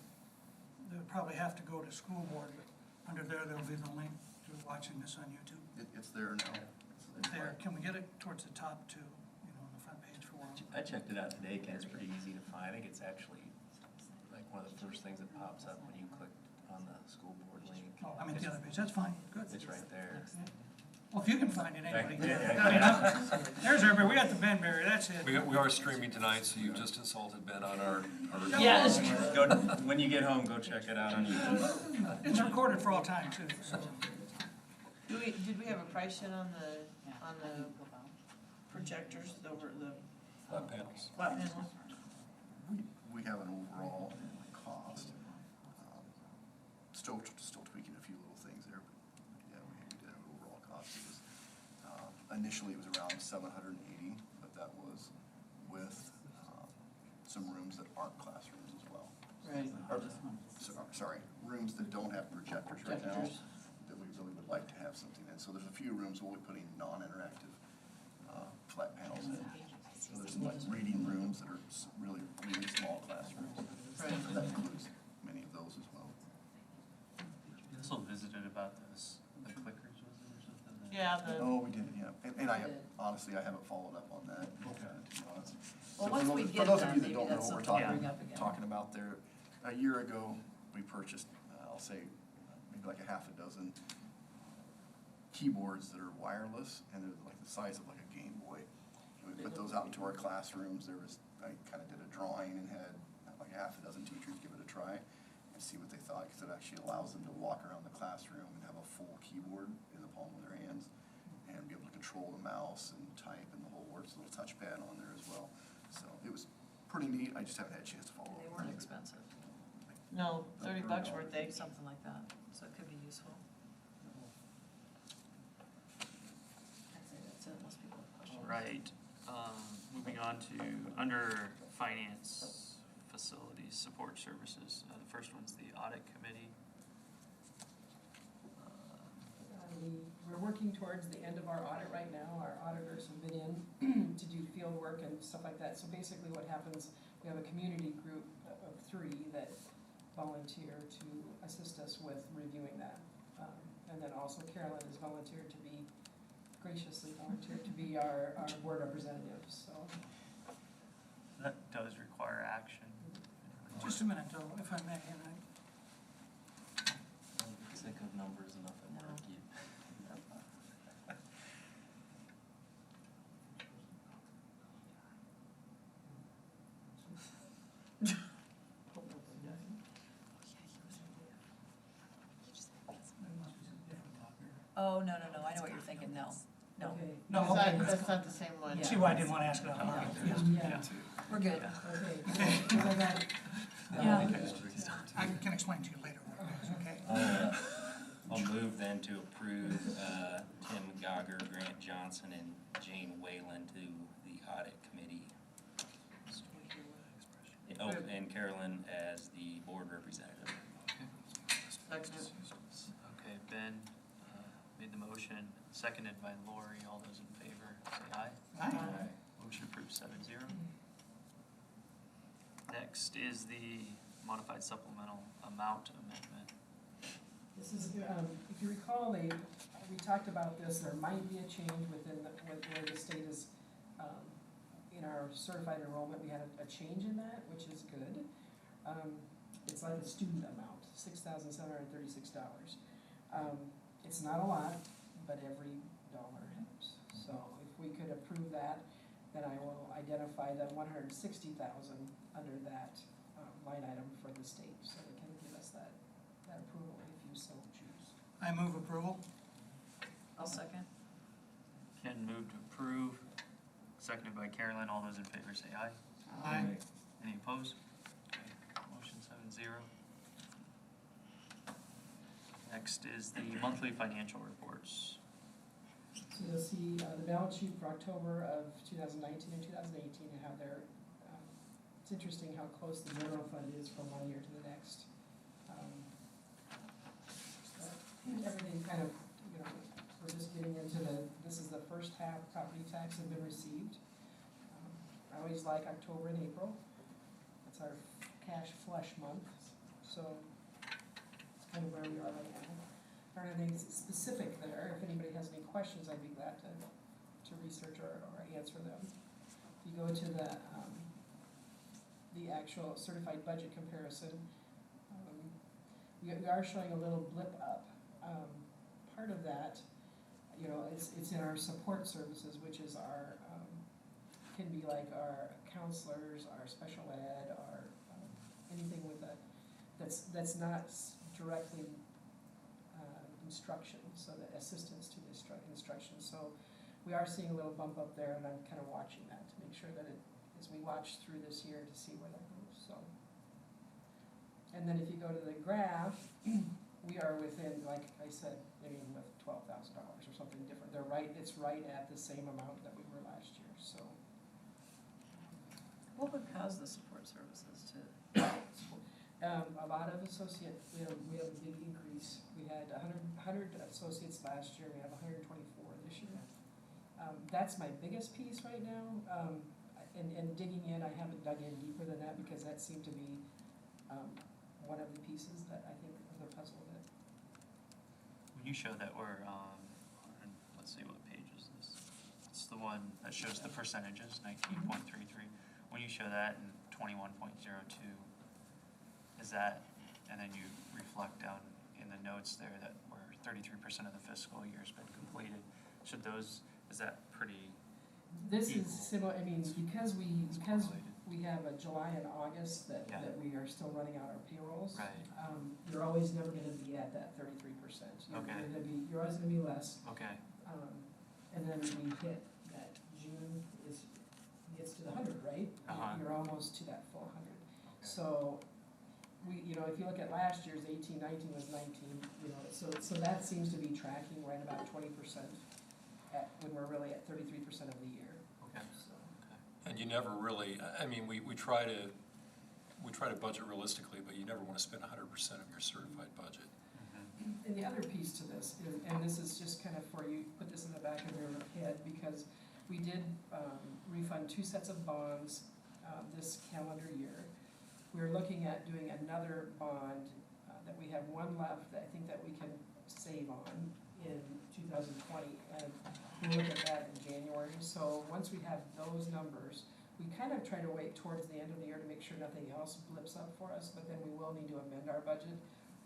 they would probably have to go to school board, but under there, there'll be the link to watching this on YouTube. It's there now. It's There, can we get it towards the top too, on the front page for one? I checked it out today, Ken, it's pretty easy to find. I think it's actually like one of the first things that pops up when you click on the school board link. Oh, I mean, the other page, that's fine, good. It's right there. Well, if you can find it, anybody can. Yeah. There's everybody, we got the Ben Berry, that's it. We are streaming tonight, so you've just insulted Ben on our. Yes. Go, when you get home, go check it out on YouTube. It's recorded for all time too, so. Did we have a price yet on the projectors over the Panels. flat panels? We have an overall cost. Still tweaking a few little things there, but yeah, we did have an overall cost. It was, initially it was around $780, but that was with some rooms that aren't classrooms as well. Right. Sorry, rooms that don't have projectors right now, Projectors. that we really would like to have something in. So there's a few rooms we'll be putting non-interactive flat panels in. So there's some like reading rooms that are really, really small classrooms. Right. So that includes many of those as well. You also visited about those, the clickers, was it, or something? Yeah, Oh, we did, yeah. And I have, honestly, I haven't followed up on that, to be honest. Well, So once for we those- get For those of them, you that maybe don't know that's what we're something to talking, bring up again. talking about there, a year ago, we purchased, I'll say, maybe like a half a dozen keyboards that are wireless, and they're like the size of like a Game Boy. And we put those out into our classrooms. I kind of did a drawing and had like a half a dozen teachers give it a try and see what they thought, because it actually allows them to walk around the classroom and have a full keyboard in the palm of their hands and be able to control the mouse and type and the whole works, a little touchpad on there as well. So it was pretty neat. I just haven't had a chance to follow They up. weren't expensive, no, $30 worth, they, something like that, so it could be useful. I'd say that's it, unless people have questions. All right, moving on to, under finance, facilities, support services, the first one's the audit committee. We're working towards the end of our audit right now. Our auditors have been in to do field work and stuff like that. So basically what happens, we have a community group of 3 that volunteer to assist us with reviewing that. And then also Carolyn has graciously volunteered to be our board representative, so. That does require action. Just a minute, though, if I may, and I'm sick of numbers enough at work. Oh, no, I know what you're thinking, no. Okay. No, that's okay. not, that's not the same one. Yeah. See why I didn't want to ask it out loud. Yeah, We're good. okay. So I got- Yeah. I can explain to you later what it is, okay? I'll move then to approve Tim Gogger, Grant Johnson, and Jane Whalen to the audit committee. Oh, and Carolyn as the board representative. Second. Okay, Ben made the motion, seconded by Lori. All those in favor, say aye. Aye. Motion approved 7-0. Next is the modified supplemental amount amendment. This is, if you recall, we talked about this, there might be a change within where the state is, in our certified enrollment, we had a change in that, which is good. It's like a student amount, $6,736. It's not a lot, but every dollar helps. So if we could approve that, then I will identify the 160,000 under that line item for the state, so they can give us that approval if you so choose. I move approval. I'll second. Ken moved to approve, seconded by Carolyn. All those in favor say aye. Aye. Any opposed? Okay, motion 7-0. Next is the monthly financial reports. So you'll see the balance sheet for October of 2019 and 2018 and how they're, it's interesting how close the general fund is from one year to the next. Everything kind of, we're just getting into this is the first half property tax have been received. I always like October and April. It's our cash flush month, so it's kind of where we are right now. Or anything specific there, if anybody has any questions, I'd be glad to research or answer them. If you go to the actual certified budget comparison, we are showing a little blip up. Part of that, it's in our support services, which is our, can be like our counselors, our special ed, our, anything with that's not directly instruction, so the assistance to the instruction. So we are seeing a little bump up there, and I'm kind of watching that to make sure that as we watch through this year to see where that goes, so. And then if you go to the graph, we are within, like I said, with $12,000 or something different. It's right at the same amount that we were last year, so. What would cause the support services to? A lot of associates, we have a big increase. We had 100 associates last year, we have 124 this year. That's my biggest piece right now, and digging in, I haven't dug in deeper than that because that seemed to be one of the pieces that I think of the puzzle that. When you show that we're let's see, what page is this? It's the one that shows the percentages, 19.33. When you show that in 21.02, is that, and then you reflect down in the notes there that where 33% of the fiscal year's been completed, is that pretty? This equal? is similar, because we have a July and August that we are still running out our payrolls. Right. You're always never gonna be at that 33%. Okay. You're always gonna be less. Okay. And then we hit that June gets to the 100, right? You're almost to that full 100. Okay. So if you look at last year's 18, 19 was 19, so that seems to be tracking right about 20% when we're really at 33% of the year. Okay. So. And you never really, we try to budget realistically, but you never want to spend 100% of your certified budget. And the other piece to this is, and this is just kind of for you, put this in the back of your head, because we did refund 2 sets of bonds this calendar year. We're looking at doing another bond that we have one left that I think that we can save on in 2020, and we'll look at that in January. So once we have those numbers, we kind of try to wait towards the end of the year to make sure nothing else blips up for us, but then we will need to amend our budget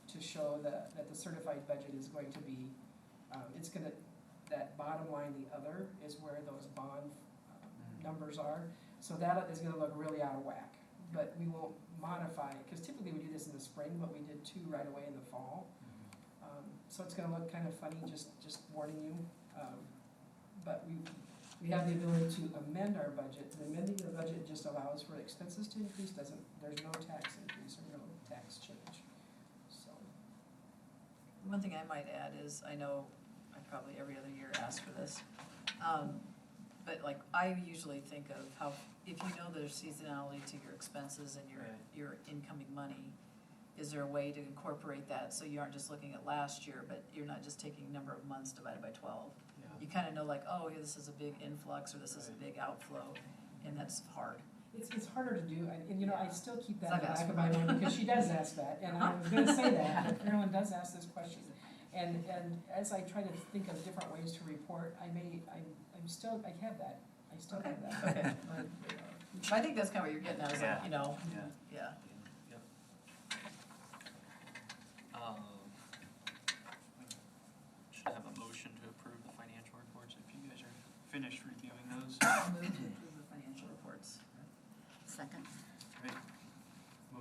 to show that the certified budget is going to be, that bottom line, the other, is where those bond numbers are. So that is gonna look really out of whack, but we won't modify it, because typically we do this in the spring, but we did 2 right away in the fall. So it's gonna look kind of funny, just warning you. But we have the ability to amend our budget. And amending the budget just allows for expenses to increase, there's no tax increase or no tax change, so. One thing I might add is, I know I probably every other year ask for this, but like, I usually think of how, if you know there's seasonality to your expenses and your incoming money, is there a way to incorporate that so you aren't just looking at last year, but you're not just taking number of months divided by 12? You kind of know like, oh, this is a big influx or this is a big outflow, and that's hard. It's harder to do, and I still keep that in I've the back asked of my mind, because she does ask that, and I was gonna say that, Carolyn does ask this question. And as I try to think of different ways to report, I still have that. Okay. I think that's kind of what you're getting at, is like, Yeah. yeah. Yep.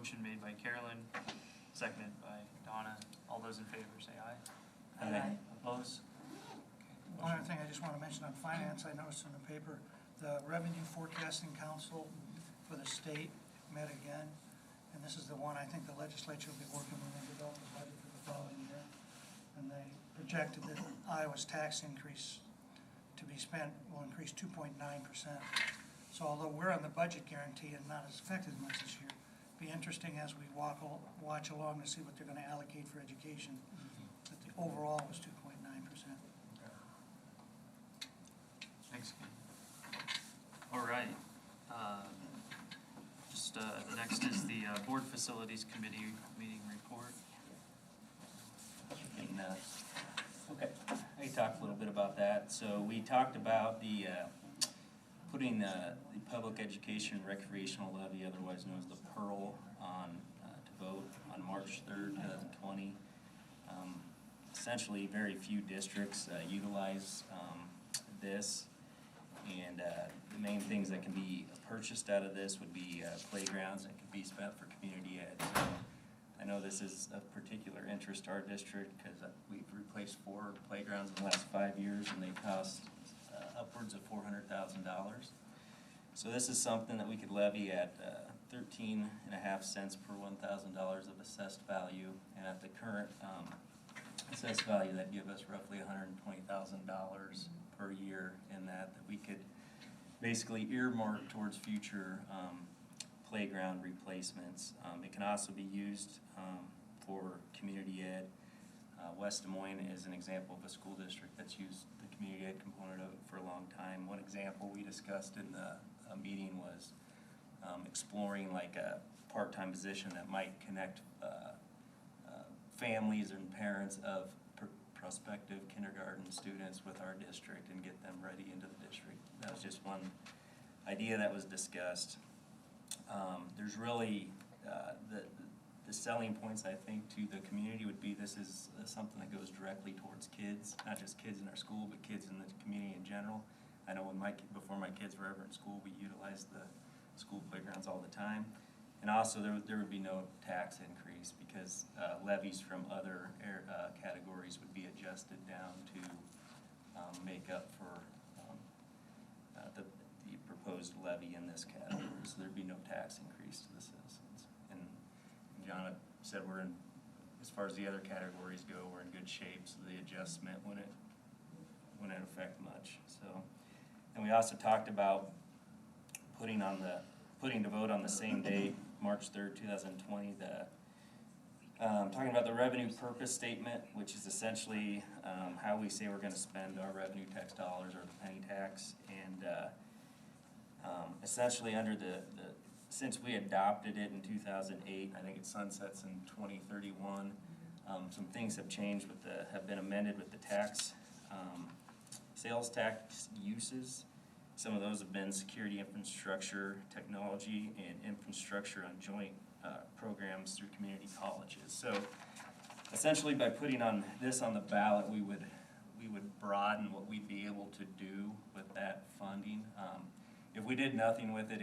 Motion made by Carolyn, seconded by Donna. All those in favor say aye. Aye. Oppose? One other thing I just want to mention on finance, I noticed in the paper, the Revenue Forecasting Council for the state met again, and this is the one I think the legislature will be working when they develop the budget for the following year. And they projected that Iowa's tax increase to be spent will increase 2.9%. So although we're on the budget guarantee and not as affected much this year, it'll be interesting as we watch along to see what they're going to allocate for education. But the overall was 2.9%. Thanks, Ken. All right. The next is the Board Facilities Committee meeting report. And, okay, I can talk a little bit about that. So we talked about the, putting the public education recreational levy, otherwise known as the Payroll, on, to vote on March 3rd, 2020. Essentially, very few districts utilize this. And the main things that can be purchased out of this would be playgrounds that could be spent for community ed. So I know this is of particular interest to our district because we've replaced 4 playgrounds in the last 5 years and they cost upwards of $400,000. So this is something that we could levy at 13.5 cents per $1,000 of assessed value. And at the current assessed value, that'd give us roughly $120,000 per year in that we could basically earmark towards future playground replacements. It can also be used for community ed. West Des Moines is an example of a school district that's used the community ed component of it for a long time. One example we discussed in the meeting was exploring like a part-time position that might connect families and parents of prospective kindergarten students with our district and get them ready into the district. That was just one idea that was discussed. There's really, the selling points I think to the community would be this is something that goes directly towards kids, not just kids in our school, but kids in the community in general. I know when before my kids were ever in school, we utilized the school playgrounds all the time. And also there would be no tax increase because levies from other categories would be adjusted down to make up for the proposed levy in this category. So there'd be no tax increase to the citizens. And John said we're in, as far as the other categories go, we're in good shape, so the adjustment wouldn't affect much. So, and we also talked about putting to vote on the same day, March 3rd, 2020, talking about the revenue purpose statement, which is essentially how we say we're going to spend our revenue tax dollars or the penny tax. And essentially under since we adopted it in 2008, I think it sunsets in 2031, some things have changed have been amended with the tax, sales tax uses. Some of those have been security infrastructure, technology, and infrastructure on joint programs through community colleges. So essentially by putting this on the ballot, we would broaden what we'd be able to do with that funding. If we did nothing with it,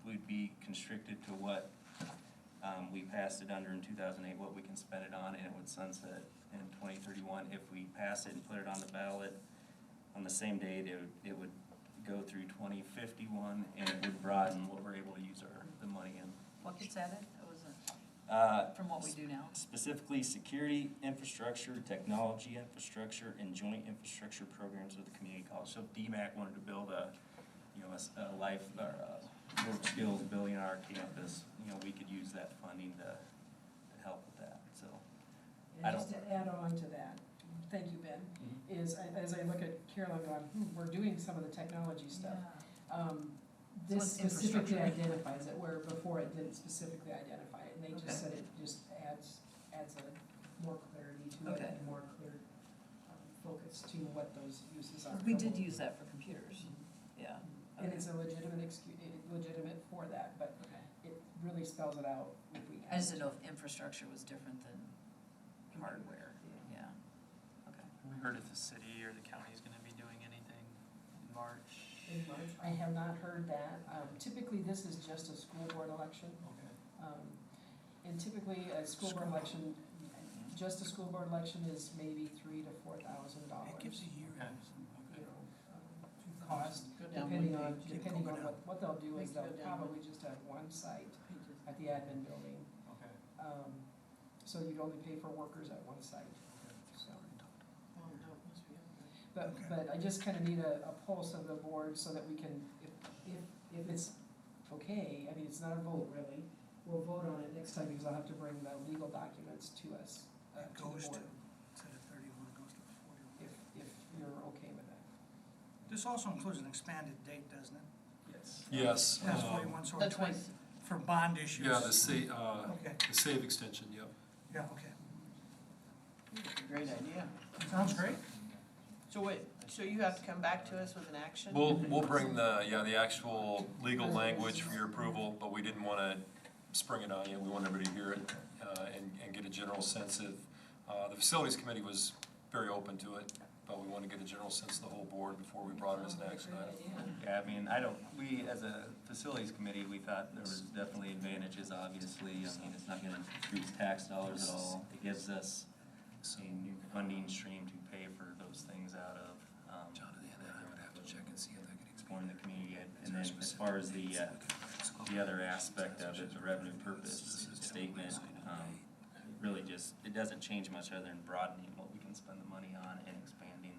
we'd be constricted to what we passed it under in 2008, what we can spend it on, and it would sunset in 2031. If we pass it and put it on the ballot on the same date, it would go through 2051, and it would broaden what we're able to use the money in. What gets added? It wasn't from what we do now? Specifically, security infrastructure, technology infrastructure, and joint infrastructure programs with the community college. So if DMAC wanted to build a life or work skills building on our campus, we could use that funding to help with that. So, And just to add on to that, thank you, Ben, is as I look at Carolyn going, we're doing some of the technology stuff. This So it's specifically infrastructure. identifies it, where before it didn't specifically identify it, and they just said it just adds a more clarity to it Okay. and more clear focus to what those uses are. We did use that for computers, yeah. And it's a legitimate for that, but it really spells it out if we. I just didn't know if infrastructure was different than hardware, yeah, okay. We heard if the city or the county is gonna be doing anything in March. In March, I have not heard that. Typically, this is just a school board election. And typically, a school board election, just a school board election is maybe $3,000 to $4,000. It gives a year. You know, cost, Go down depending one on, page. depending on Keep what they'll do is Make it they'll go down probably just have one site at the admin building. Okay. So you'd only pay for workers at one site, so. Oh, no, it must be everybody. But I just kind of need a pulse of the board so that we can, if it's okay, I mean, it's not a vote really, we'll vote on it next time because I'll have to bring the legal documents to us, It to the goes to, board, instead of 31, it goes to 41. if you're okay with that. This also includes an expanded date, doesn't it? Yes. Yes. Past 41, so The it's like 20 for bond issues. Yeah, the Okay, save extension, yep. yeah, okay. It's a great idea. Sounds great. So wait, so you have to come back to us with an action? We'll bring the actual legal language for your approval, but we didn't want to spring it on you. We want everybody to hear it and get a general sense of, the facilities committee was very open to it, but we want to get a general sense of the whole board before we brought it as an action item. Yeah, I mean, we, as a facilities committee, we thought there was definitely advantages, obviously. I mean, it's not gonna increase tax dollars at all. It gives us a new funding stream to pay for those things out of. I would have to check and see if I could Exploring the community, and then as far as the other aspect of it, the revenue purpose statement, really just, it doesn't change much other than broadening what we can spend the money on and expanding,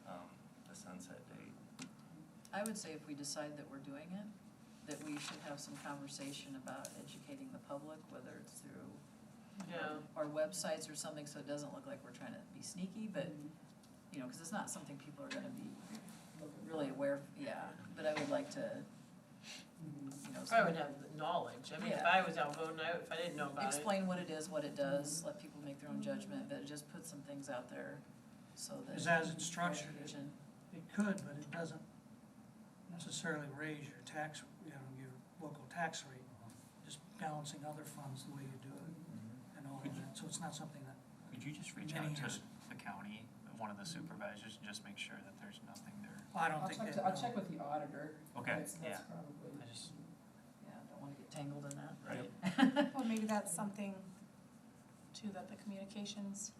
the sunset date. I would say if we decide that we're doing it, that we should have some conversation about educating the public, whether it's through Yeah. our websites or something, so it doesn't look like we're trying to be sneaky, but, you know, because it's not something people are gonna be really aware of, yeah, but I would like to, you know. I would have the knowledge. I mean, if Yeah. I was out voting, if I didn't know about it. Explain what it is, what it does, let people make their own judgment, but just put some things out there so that. Because as it's structured, Education. it could, but it doesn't necessarily raise your tax, your local tax rate. Just balancing other funds the way you do it and all of that, so it's not something that, Could you just reach Many out to years. the county, one of the supervisors, and just make sure that there's nothing there? I don't think they. I'll check with the auditor. Okay, That's yeah. probably. I just, Yeah, don't wanna get tangled in that. right. Well, maybe that's something too that the communications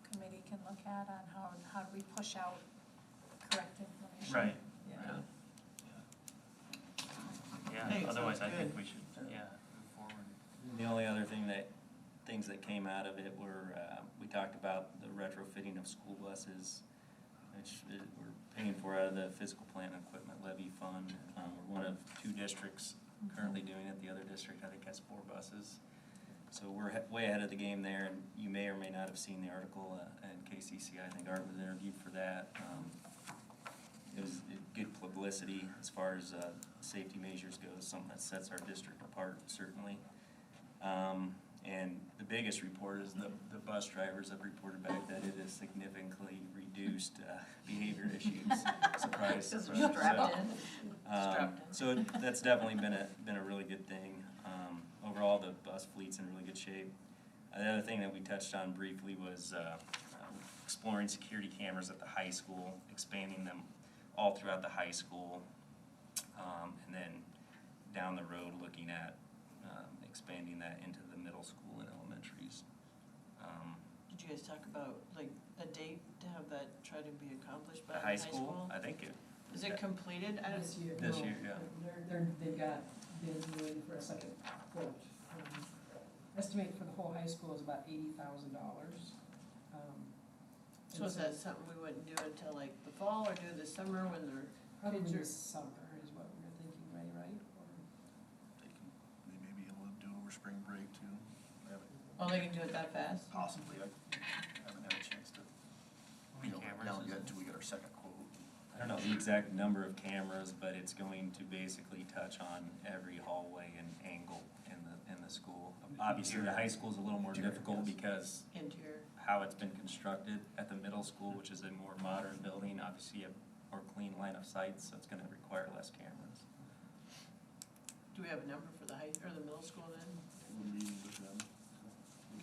committee can look at on how do we push out correct information. Right, Yeah. yeah, Hey, otherwise I sounds think good. we should, move forward. The only other things that came out of it were, we talked about the retrofitting of school buses, which we're paying for out of the fiscal plant and equipment levy fund. We're one of 2 districts currently doing it. The other district, I think, has 4 buses. So we're way ahead of the game there, and you may or may not have seen the article in KCCI. I think Art was interviewed for that. It was good publicity as far as safety measures goes, something that sets our district apart, certainly. And the biggest report is the bus drivers have reported back that it has significantly reduced behavior issues. Surprise, Because surprise. we're strapped in. Strapped in. So that's definitely been a really good thing. Overall, the bus fleet's in really good shape. The other thing that we touched on briefly was exploring security cameras at the high school, expanding them all throughout the high school, and then down the road looking at expanding that into the middle school and elementaries. Did you guys talk about like a date to have that try to be accomplished by The the high school, I think Is it completed? I don't, This year. This no, year, yeah. They've got bids waiting for a second quote. Estimate for the whole high school is about $80,000. so is that something we wouldn't do until like the fall or do it this summer when they're Probably kids are? this summer is what we're thinking, right? They may be able to do it over spring break too. I haven't, Oh, they can do it that fast? possibly, I haven't had a chance to, How many nail it cameras down is yet it? until we get our second quote. I don't know the exact number of cameras, but it's going to basically touch on every hallway and angle in the school. Obviously, the high school is a little more difficult because Interior. how it's been constructed. At the middle school, which is a more modern building, obviously a more clean line of sight, so it's gonna require less cameras. Do we have a number for the high, or the middle school then? We're meeting with them.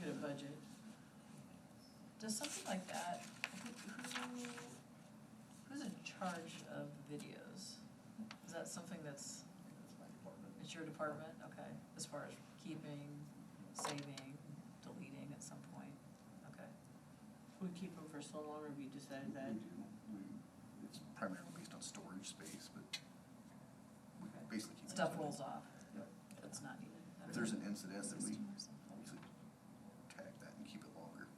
Get a budget. Does something like that, who's in charge of videos? Is that something that's, That's my department. it's your department, okay, as far as keeping so long, or have you decided that? It's primarily based on storage space, but we basically keep. Stuff rolls off, Yep. that's not needed. If there's an incident, then we usually tag that and keep it longer.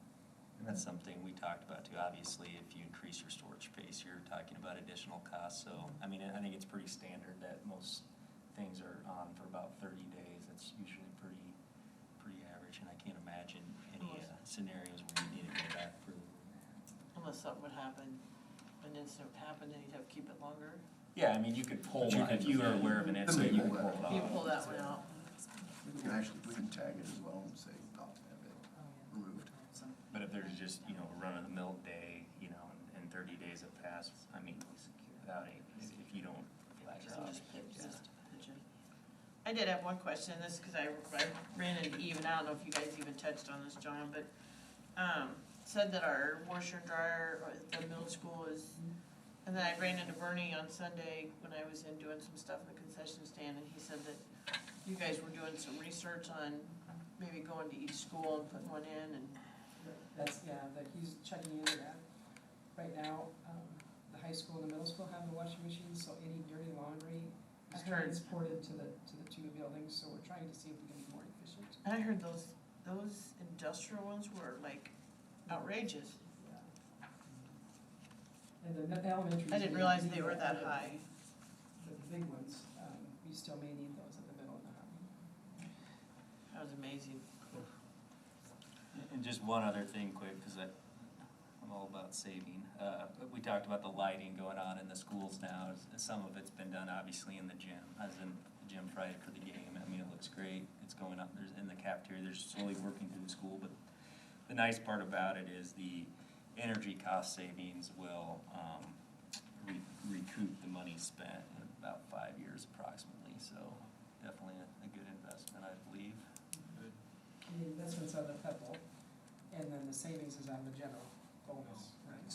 And that's something we talked about too. Obviously, if you increase your storage space, you're talking about additional costs. So, I mean, I think it's pretty standard that most things are on for about 30 days. That's usually pretty average, and I can't imagine any scenarios where you need to go back for. Unless something would happen, an incident would happen, then you'd have to keep it longer. Yeah, I mean, you could pull, But you if can- you are aware of an incident, you can pull it off. You pull that one out. We can actually, we can tag it as well and say not to have it removed. But if there's just, you know, run-of-the-mill day, you know, and 30 days have passed, I mean, without a, if you don't flag it off. I did have one question, this, cause I ran into Eve, and I don't know if you guys even touched on this, John, but, said that our washer and dryer at the middle school is, and then I ran into Bernie on Sunday when I was in doing some stuff in the concession stand, and he said that you guys were doing some research on maybe going to each school and putting one in, and That's, that he's checking into that. Right now, the high school and the middle school have the washing machines, so any dirty laundry is transported to the two buildings, so we're trying to see if we can be more efficient. and I heard those industrial ones were like outrageous. And the elementary. I didn't realize they were that high. The big ones, we still may need those at the middle and the high. That was amazing. And just one other thing quick, because I'm all about saving. We talked about the lighting going on in the schools now. Some of it's been done obviously in the gym. I was in the gym Friday for the game. I mean, it looks great. It's going up. There's in the cafeteria. They're slowly working through the school. But the nice part about it is the energy cost savings will recoup the money spent in about 5 years approximately. So definitely a good investment, I believe. The investments on the PEPAL, and then the savings is on the general bonus, right?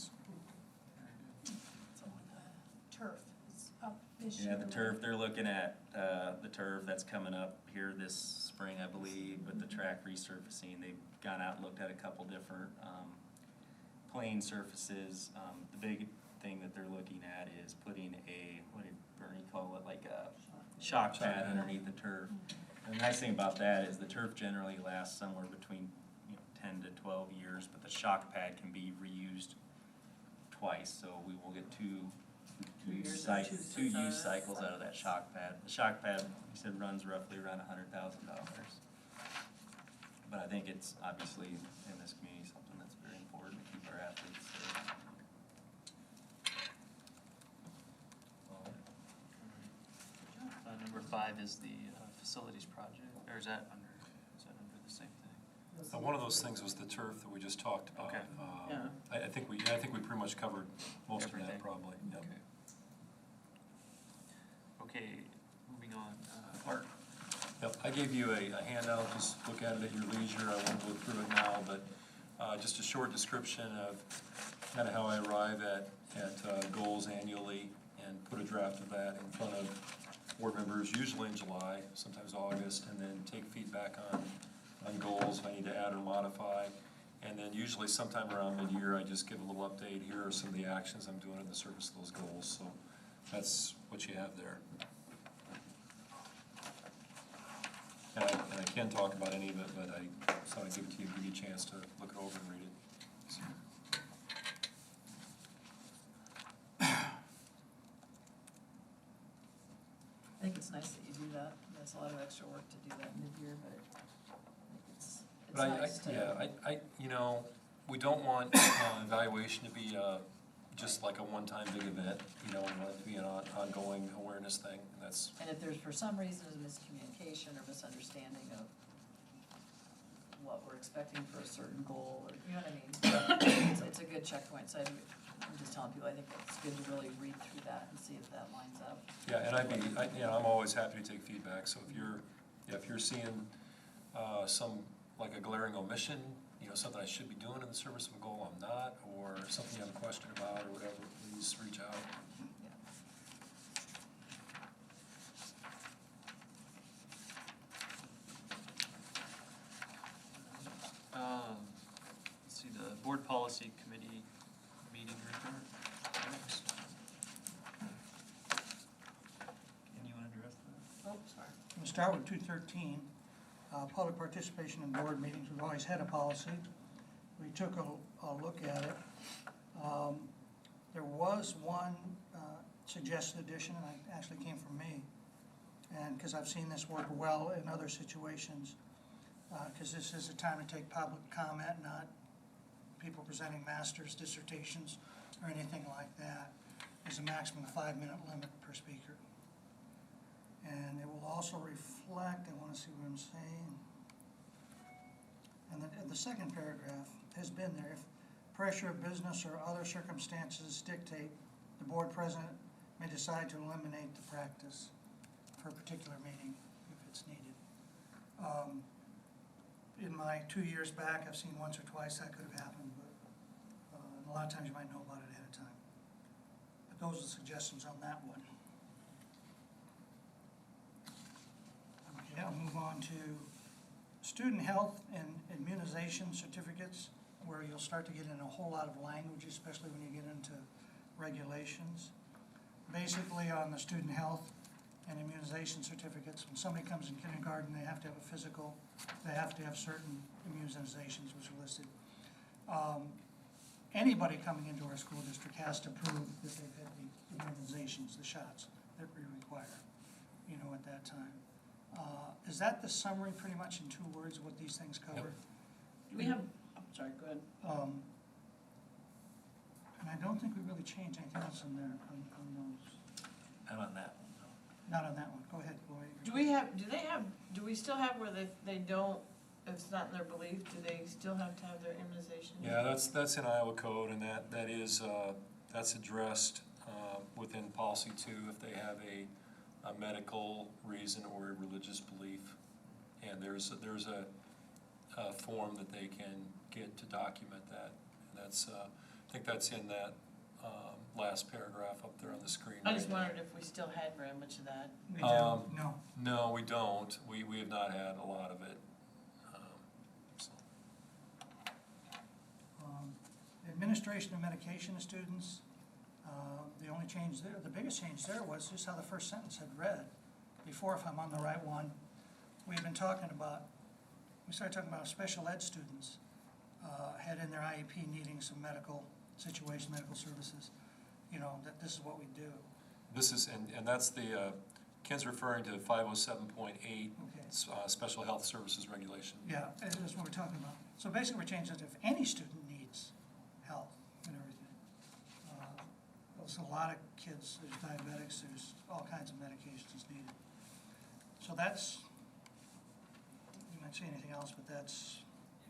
Turf is up this year. Yeah, the turf, they're looking at, the turf that's coming up here this spring, I believe, but the track resurfacing, they've gone out and looked at a couple different, playing surfaces. The big thing that they're looking at is putting a, what did Bernie call it, like a shock pad underneath the turf. And the nice thing about that is the turf generally lasts somewhere between, 10 to 12 years, but the shock pad can be reused twice, so we will get two use cycles out of that shock pad. The shock pad, he said, runs roughly around $100,000. But I think it's obviously in this community something that's very important to keep our athletes safe. Number 5 is the facilities project, or is that under the same thing? One of those things was the turf that we just talked about. Okay. Yeah. I think we pretty much covered most of Everything. that probably, yep. Okay, moving on, Art. Yep, I gave you a handout, just look at it at your leisure, I won't go through it now, but just a short description of kind of how I arrive at goals annually and put a draft of that in front of board members, usually in July, sometimes August, and then take feedback on goals, if I need to add or modify. And then usually sometime around mid-year, I just give a little update, here are some of the actions I'm doing in the service of those goals, so that's what you have there. And I can talk about any of it, but I thought I'd give it to you, give you a chance to look it over and read it. So. I think it's nice that you do that, that's a lot of extra work to do that mid-year, but I think it's But nice to. we don't want evaluation to be just like a one-time big event, we want it to be an ongoing awareness thing, and that's, And if there's for some reason a miscommunication or misunderstanding of what we're expecting for a certain goal, or, you know what I mean? It's a good checkpoint, so I'm just telling people, I think it's good to really read through that and see if that lines up. yeah, and I'm always happy to take feedback, so if you're seeing like a glaring omission, something I should be doing in the service of a goal I'm not, or something you have a question about or whatever, please reach out. Let's see, the board policy committee start with 213, public participation in board meetings. We've always had a policy. We took a look at it. There was one suggested addition, and it actually came from me, and because I've seen this work well in other situations, because this is a time to take public comment, not people presenting master's dissertations or anything like that. There's a maximum 5-minute limit per speaker. And it will also reflect, I want to see what I'm saying. And the second paragraph has been there. If pressure of business or other circumstances dictate, the board president may decide to eliminate the practice for a particular meeting if it's needed. In my 2 years back, I've seen once or twice that could have happened, but and a lot of times you might know about it ahead of time. But those are the suggestions on that one. Okay, I'll move on to student health and immunization certificates, where you'll start to get in a whole lot of language, especially when you get into regulations. Basically, on the student health and immunization certificates, when somebody comes in kindergarten, they have to have a physical, they have to have certain immunizations which are listed. Anybody coming into our school district has to prove that they've had the immunizations, the shots that we require, at that time. Is that the summary, pretty much in 2 words, what these things cover? Do we have, I'm sorry, go ahead. And I don't think we really changed anything else in there on those. Not on that one, no. Not on that one. Go ahead, Gloria. Do we still have where they don't, if it's not in their belief, do they still have to have their immunization? Yeah, that's in Iowa code, and that is, that's addressed within policy 2 if they have a medical reason or a religious belief. And there's a form that they can get to document that. And that's, I think that's in that last paragraph up there on the screen. I just wondered if we still had very much of that. We do. No. No, we don't. We have not had a lot of it. So. Administration of medication to students. The only change there, the biggest change there was just how the first sentence had read. Before, if I'm on the right one, we started talking about special ed students had in their IEP needing some medical situation, medical services, that this is what we do. This is, and that's the, Ken's referring to 507.8, Special Health Services Regulation. Yeah, that's what we're talking about. So basically, we're changing it if any student needs help and everything. There's a lot of kids, there's diabetics, there's all kinds of medications needed. So that's, you might say anything else, but that's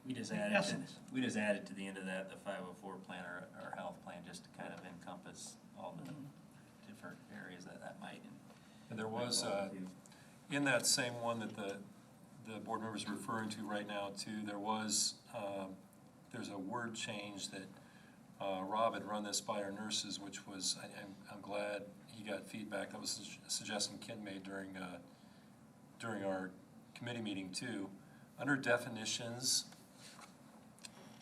We just the added, essence. we just added to the end of that, the 504 plan or health plan, just to kind of encompass all the different areas that might. And there was, in that same one that the board member is referring to right now too, there's a word change that Rob had run this by our nurses, which was, I'm glad he got feedback. That was a suggestion Ken made during our committee meeting too. Under definitions,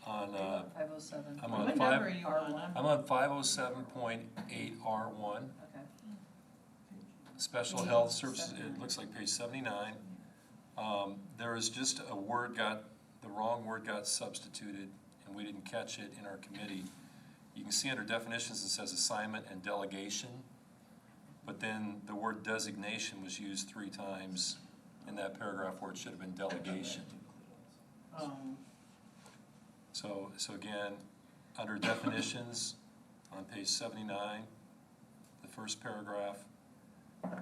on 507. I'm on What number are you on? I'm on 507.8 R1. Okay. Special Health Services, it looks like page 79. There is just the wrong word got substituted, and we didn't catch it in our committee. You can see under definitions it says assignment and delegation, but then the word designation was used 3 times in that paragraph where it should have been delegation. So again, under definitions, on page 79, the first paragraph,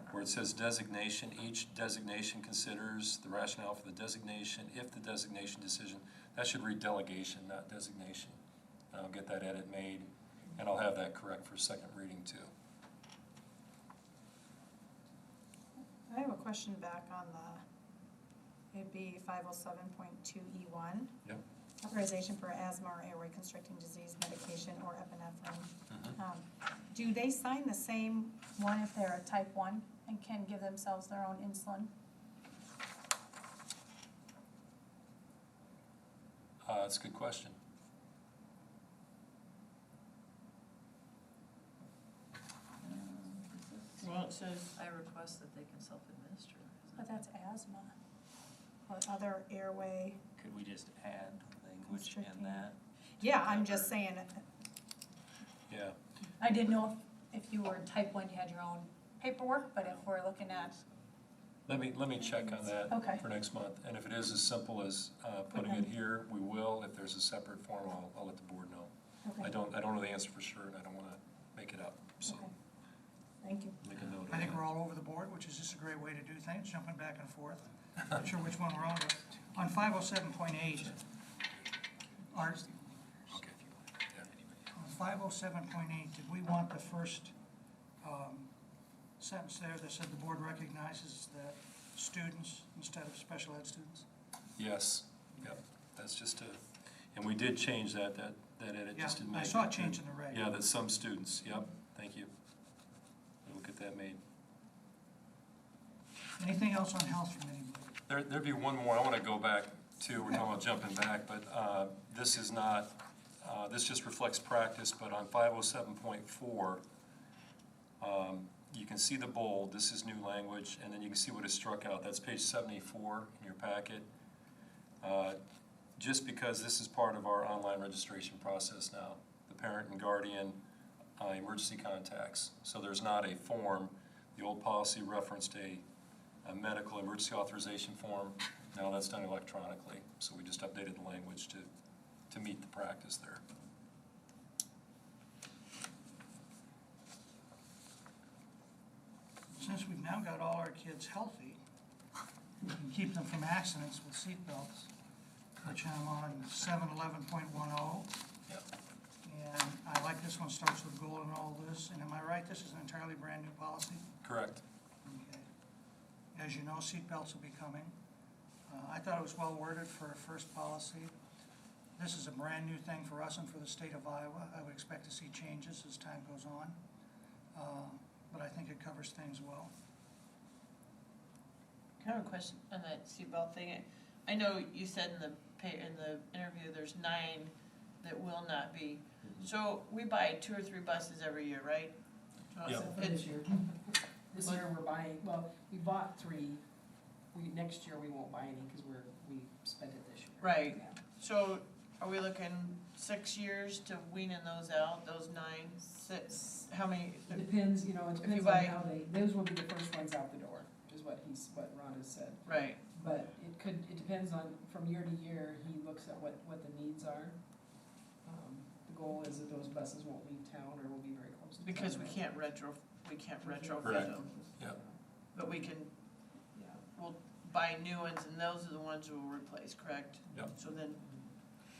where it says designation, each designation considers the rationale for the designation. If the designation decision, that should read delegation, not designation. And I'll get that edit made, and I'll have that correct for second reading too. I have a question back on it'd be 507.2E1. Yep. Authorization for asthma or airway constricting disease medication or epinephrine. Do they sign the same one if they're a type 1 and can give themselves their own insulin? That's a good question. Well, it says, I request that they can self-administer. isn't But it? that's asthma. Or other airway. Could we just add language in Constricting. that? Yeah, I'm just saying, Yeah, I didn't know if you were type 1, you had your own paperwork, but if we're looking at, let me check on that Okay. for next month. And if it is as simple as putting it here, we will. If there's a separate form, I'll let the board know. I okay, don't know the answer for sure, and I don't want to make it up, so okay. Thank you. make a note of I think that. we're all over the board, which is just a great way to do things, jumping back and forth. Not sure which one we're on with. On 507.8, Art, Okay. Yeah. on 507.8, did we want the first sentence there that said the board recognizes that students instead of special ed students? Yes, yep, that's just and we did change that edit Yeah, just to make. I saw it it change in the reg. Yeah, that some students, yep, thank you. We'll get that made. Anything else on health from anybody? There'd be one more, I want to go back to, we're talking about jumping back, but this is not, this just reflects practice, but on 507.4, you can see the bold, this is new language, and then you can see what is struck out. That's page 74 in your packet. Just because this is part of our online registration process now, the parent and guardian emergency contacts. So there's not a form. The old policy referenced a medical emergency authorization form. Now that's done electronically. So we just updated the language to meet the practice there. Since we've now got all our kids healthy, we can keep them from accidents with seatbelts, which I'm on 711.10. Yep. And I like this one, starts with goal and all this. And am I right, this is an entirely brand-new policy? Correct. Okay. As you know, seatbelts will be coming. I thought it was well worded for a first policy. This is a brand-new thing for us and for the state of Iowa. I would expect to see changes as time goes on. But I think it covers things well. I have a question on that seatbelt thing. I know you said in the interview, there's 9 that will not be. So we buy 2 or 3 buses every year, right? Yeah. For this year. This year we're buying, well, we bought 3. Next year we won't buy any because we spent it this year. Right. Yeah. So are we looking 6 years to weaning those out, those 9, 6, how many? It depends, it depends on buy- how those will be the first ones out the door, is what Ron has said. Right. But it depends on, from year to year, he looks at what the needs are. The goal is that those buses won't leave town or will be very close to town. Because we can't retrofit Correct. them. Yeah. But we can, Yeah. we'll buy new ones and those are the ones we'll replace, correct? Yep. So then,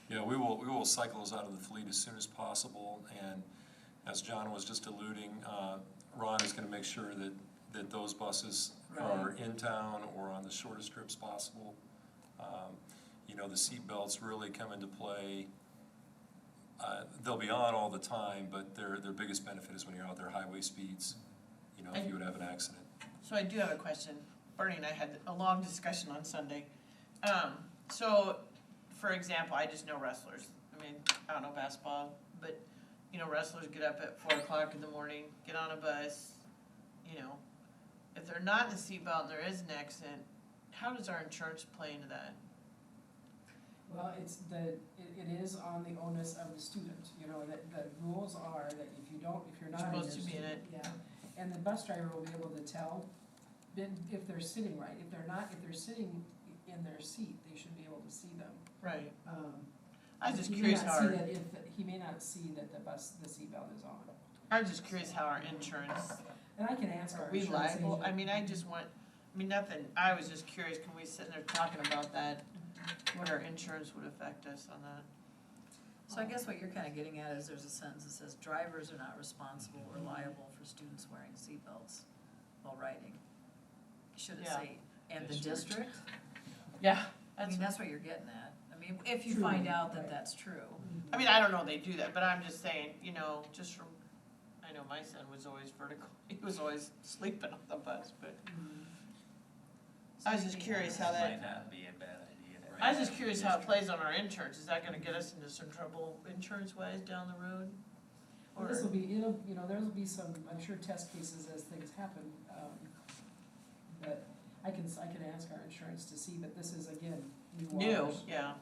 Yeah, we will cycle those out of the fleet as soon as possible, and as John was just alluding, Ron is gonna make sure that those buses are in town or on the shortest trips possible. The seat belts really come into play. They'll be on all the time, but their biggest benefit is when you're out there highway speeds, if you would have an accident. so I do have a question. Bernie and I had a long discussion on Sunday. So, for example, I just know wrestlers. I mean, I don't know basketball, but, wrestlers get up at 4 o'clock in the morning, get on a bus, If they're not in the seatbelt and there is an accident, how does our insurance play into that? Well, it is on the onus of the student, that the rules are that if you're not in your Supposed to be in student. Yeah, and the bus driver will be able to tell if they're sitting right. If they're sitting in their seat, they should be able to see them. Right. I was just He may curious not how see our, that he may not see that the seatbelt is on. I was just curious how our insurance, And I can ask our are we insurance agent. liable? I mean, nothing, I was just curious, can we sit there talking about that? What our insurance would affect us on that? So I guess what you're kind of getting at is there's a sentence that says drivers are not responsible or liable for students wearing seatbelts while riding. Should it Yeah. say, and the district? Yeah. I mean, that's what you're getting at. I mean, if you find out that that's true. I mean, I don't know they do that, but I'm just saying, just from, I know my son was always vertical, he was always sleeping on the bus, but I was just curious how that, Might not be a bad idea. I was just curious how it plays on our insurance. Is that gonna get us into some trouble insurance-wise down the road? Or, This will be, it'll, there'll be some, I'm sure, test cases as things happen, but I can ask our insurance to see, but this is, again, new waters. yeah,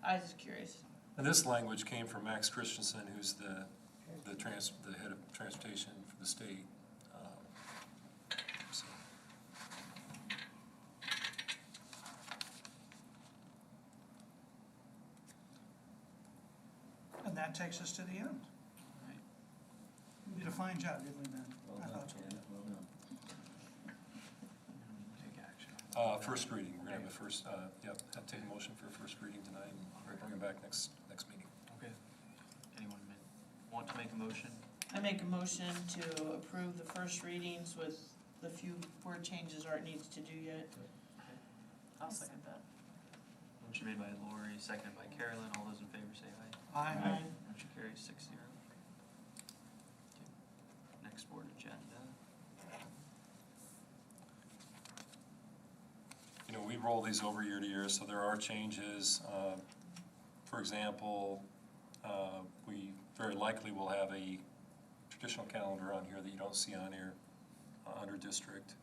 I was just curious. And this language came from Max Christensen, who's the head of transportation for the state. So. And that takes us to the end. You did a fine job, didn't we, Ben? I thought so. Take action. First reading, we're gonna have have to take a motion for a first reading tonight, and we're bringing it back next meeting. Okay. Anyone want to make a motion? I make a motion to approve the first readings with the few word changes Art needs to do yet. I'll second that. Motion made by Lori, seconded by Carolyn. All those in favor say aye. Aye. Motion carries 6-0. Next board agenda. We roll these over year to year, so there are changes. For example, we very likely will have a traditional calendar on here that you don't see on here under district.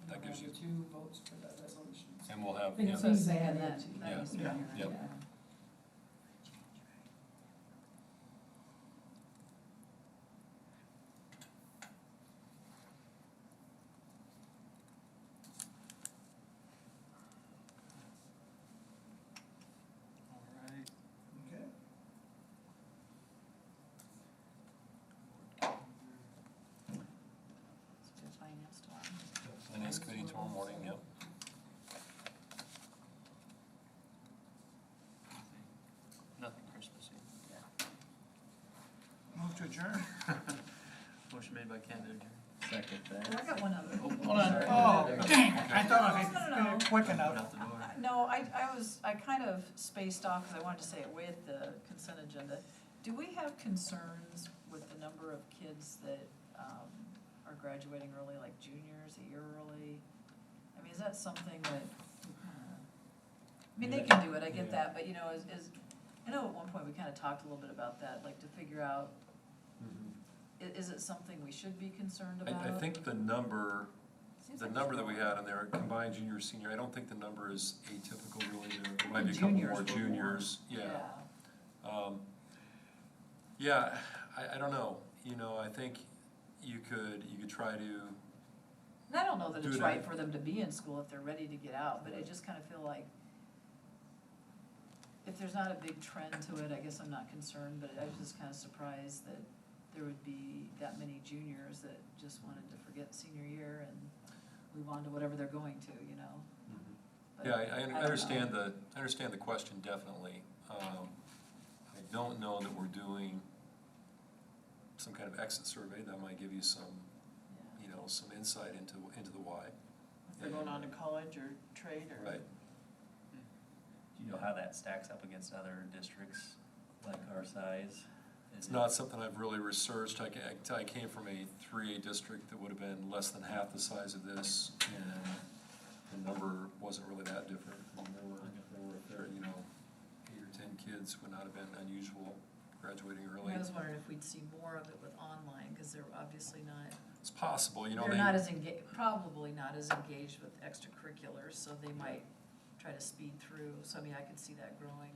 That gives you, 2 votes for that resolution. and we'll have, I think yeah, it's So easy to saying add that, into. that needs to be Yeah, on here. yeah. All right. Okay. Let's do finance tomorrow. finance committee tomorrow morning, yep. Nothing Christmassy. Move to adjourn. Motion made by Ken to adjourn. Second Oh, I got one other. Hold on. Oh, dang it. I thought I No, no, had no. quick Put enough. out the door. No, I kind of spaced off because I wanted to say it with the consent agenda. Do we have concerns with the number of kids that are graduating early, like juniors, a year early? I mean, is that something that, I mean, they can do it, I get that, but I know at one point we kind of talked a little bit about that, like to figure out, is it something we should be concerned about? I think the number Seems The like number it's that we low. had on there, combined junior, senior, I don't think the number is atypical really, there might be a The couple juniors more were more. juniors, yeah. I don't know, I think you could try to, And I don't know that Do it's that. right for them to be in school if they're ready to get out, but I just kind of feel like if there's not a big trend to it, I guess I'm not concerned, but I was just kind of surprised that there would be that many juniors that just wanted to forget senior year and move on to whatever they're going to, But yeah, I don't understand know. I understand the question definitely. I don't know that we're doing some kind of exit survey that might give you some, Yeah. some insight into the why. If they're going on to college or trade or. Right. Do you know how that stacks up against other districts like our size? It's not something I've really researched. I came from a 3A district that would have been less than half the size of this, and the number wasn't really that different. I mean, there were a fair, 8 or 10 kids would not have been unusual graduating early. I was wondering if we'd see more of it with online, because they're obviously not, It's possible, they're not as probably not as engaged with extracurriculars, so they might try to speed through, so I mean, I could see that growing.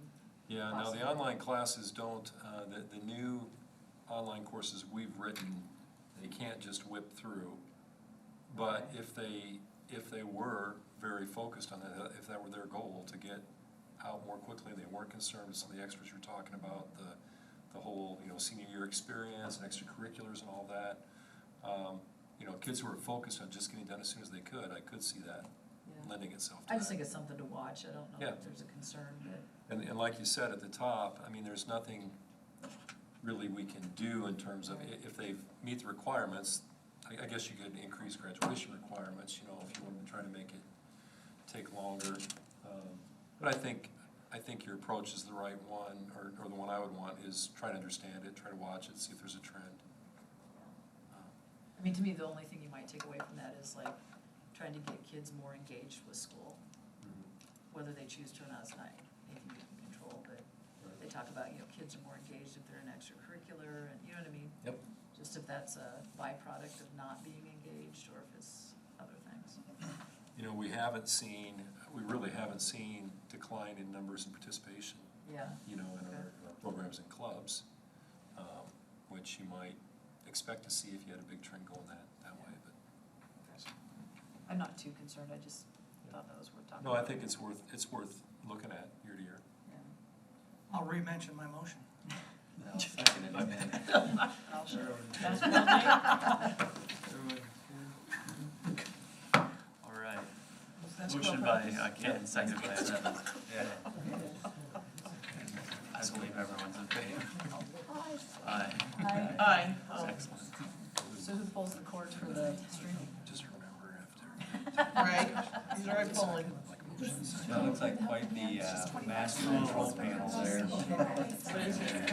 Yeah, now the Possibly. online classes don't, the new online courses we've written, they can't just whip through. But Okay. if they were very focused on that, if that were their goal, to get out more quickly, they weren't concerned with some of the extras you're talking about, the whole, senior year experience and extracurriculars and all that. Kids who are focused on just getting done as soon as they could, I could see that Yeah. lending itself to I just that. think it's something to watch, I don't know Yeah. if there's a concern, but. And like you said at the top, I mean, there's nothing really we can do in terms of, if they meet the requirements, I guess you could increase graduation requirements, if you wanted to try to make it take longer. But I think your approach is the right one, or the one I would want, is try to understand it, try to watch it, see if there's a trend. I mean, to me, the only thing you might take away from that is like trying to get kids more engaged with school, whether they choose to or not is not anything you can control, but talk about, kids are more engaged if they're in extracurricular, and you know what I mean? Yep. Just if that's a byproduct of not being engaged, or if it's other things. We really haven't seen decline in numbers and participation, Yeah, in our programs and clubs, which you might expect to see if you had a big trend going that way, but. I'm not too concerned, I just thought that was worth talking No, about. I think it's worth looking at year to year. Yeah. I'll re-mention my motion. I'll second it. I'll share. All right. Motion by Ken, seconded by Evan. I believe everyone's in favor. Aye. Aye. Excellent. So who pulls the cord for the streaming? Just remember Right, he's already pulling. That looks like quite the master control panel there. What is it?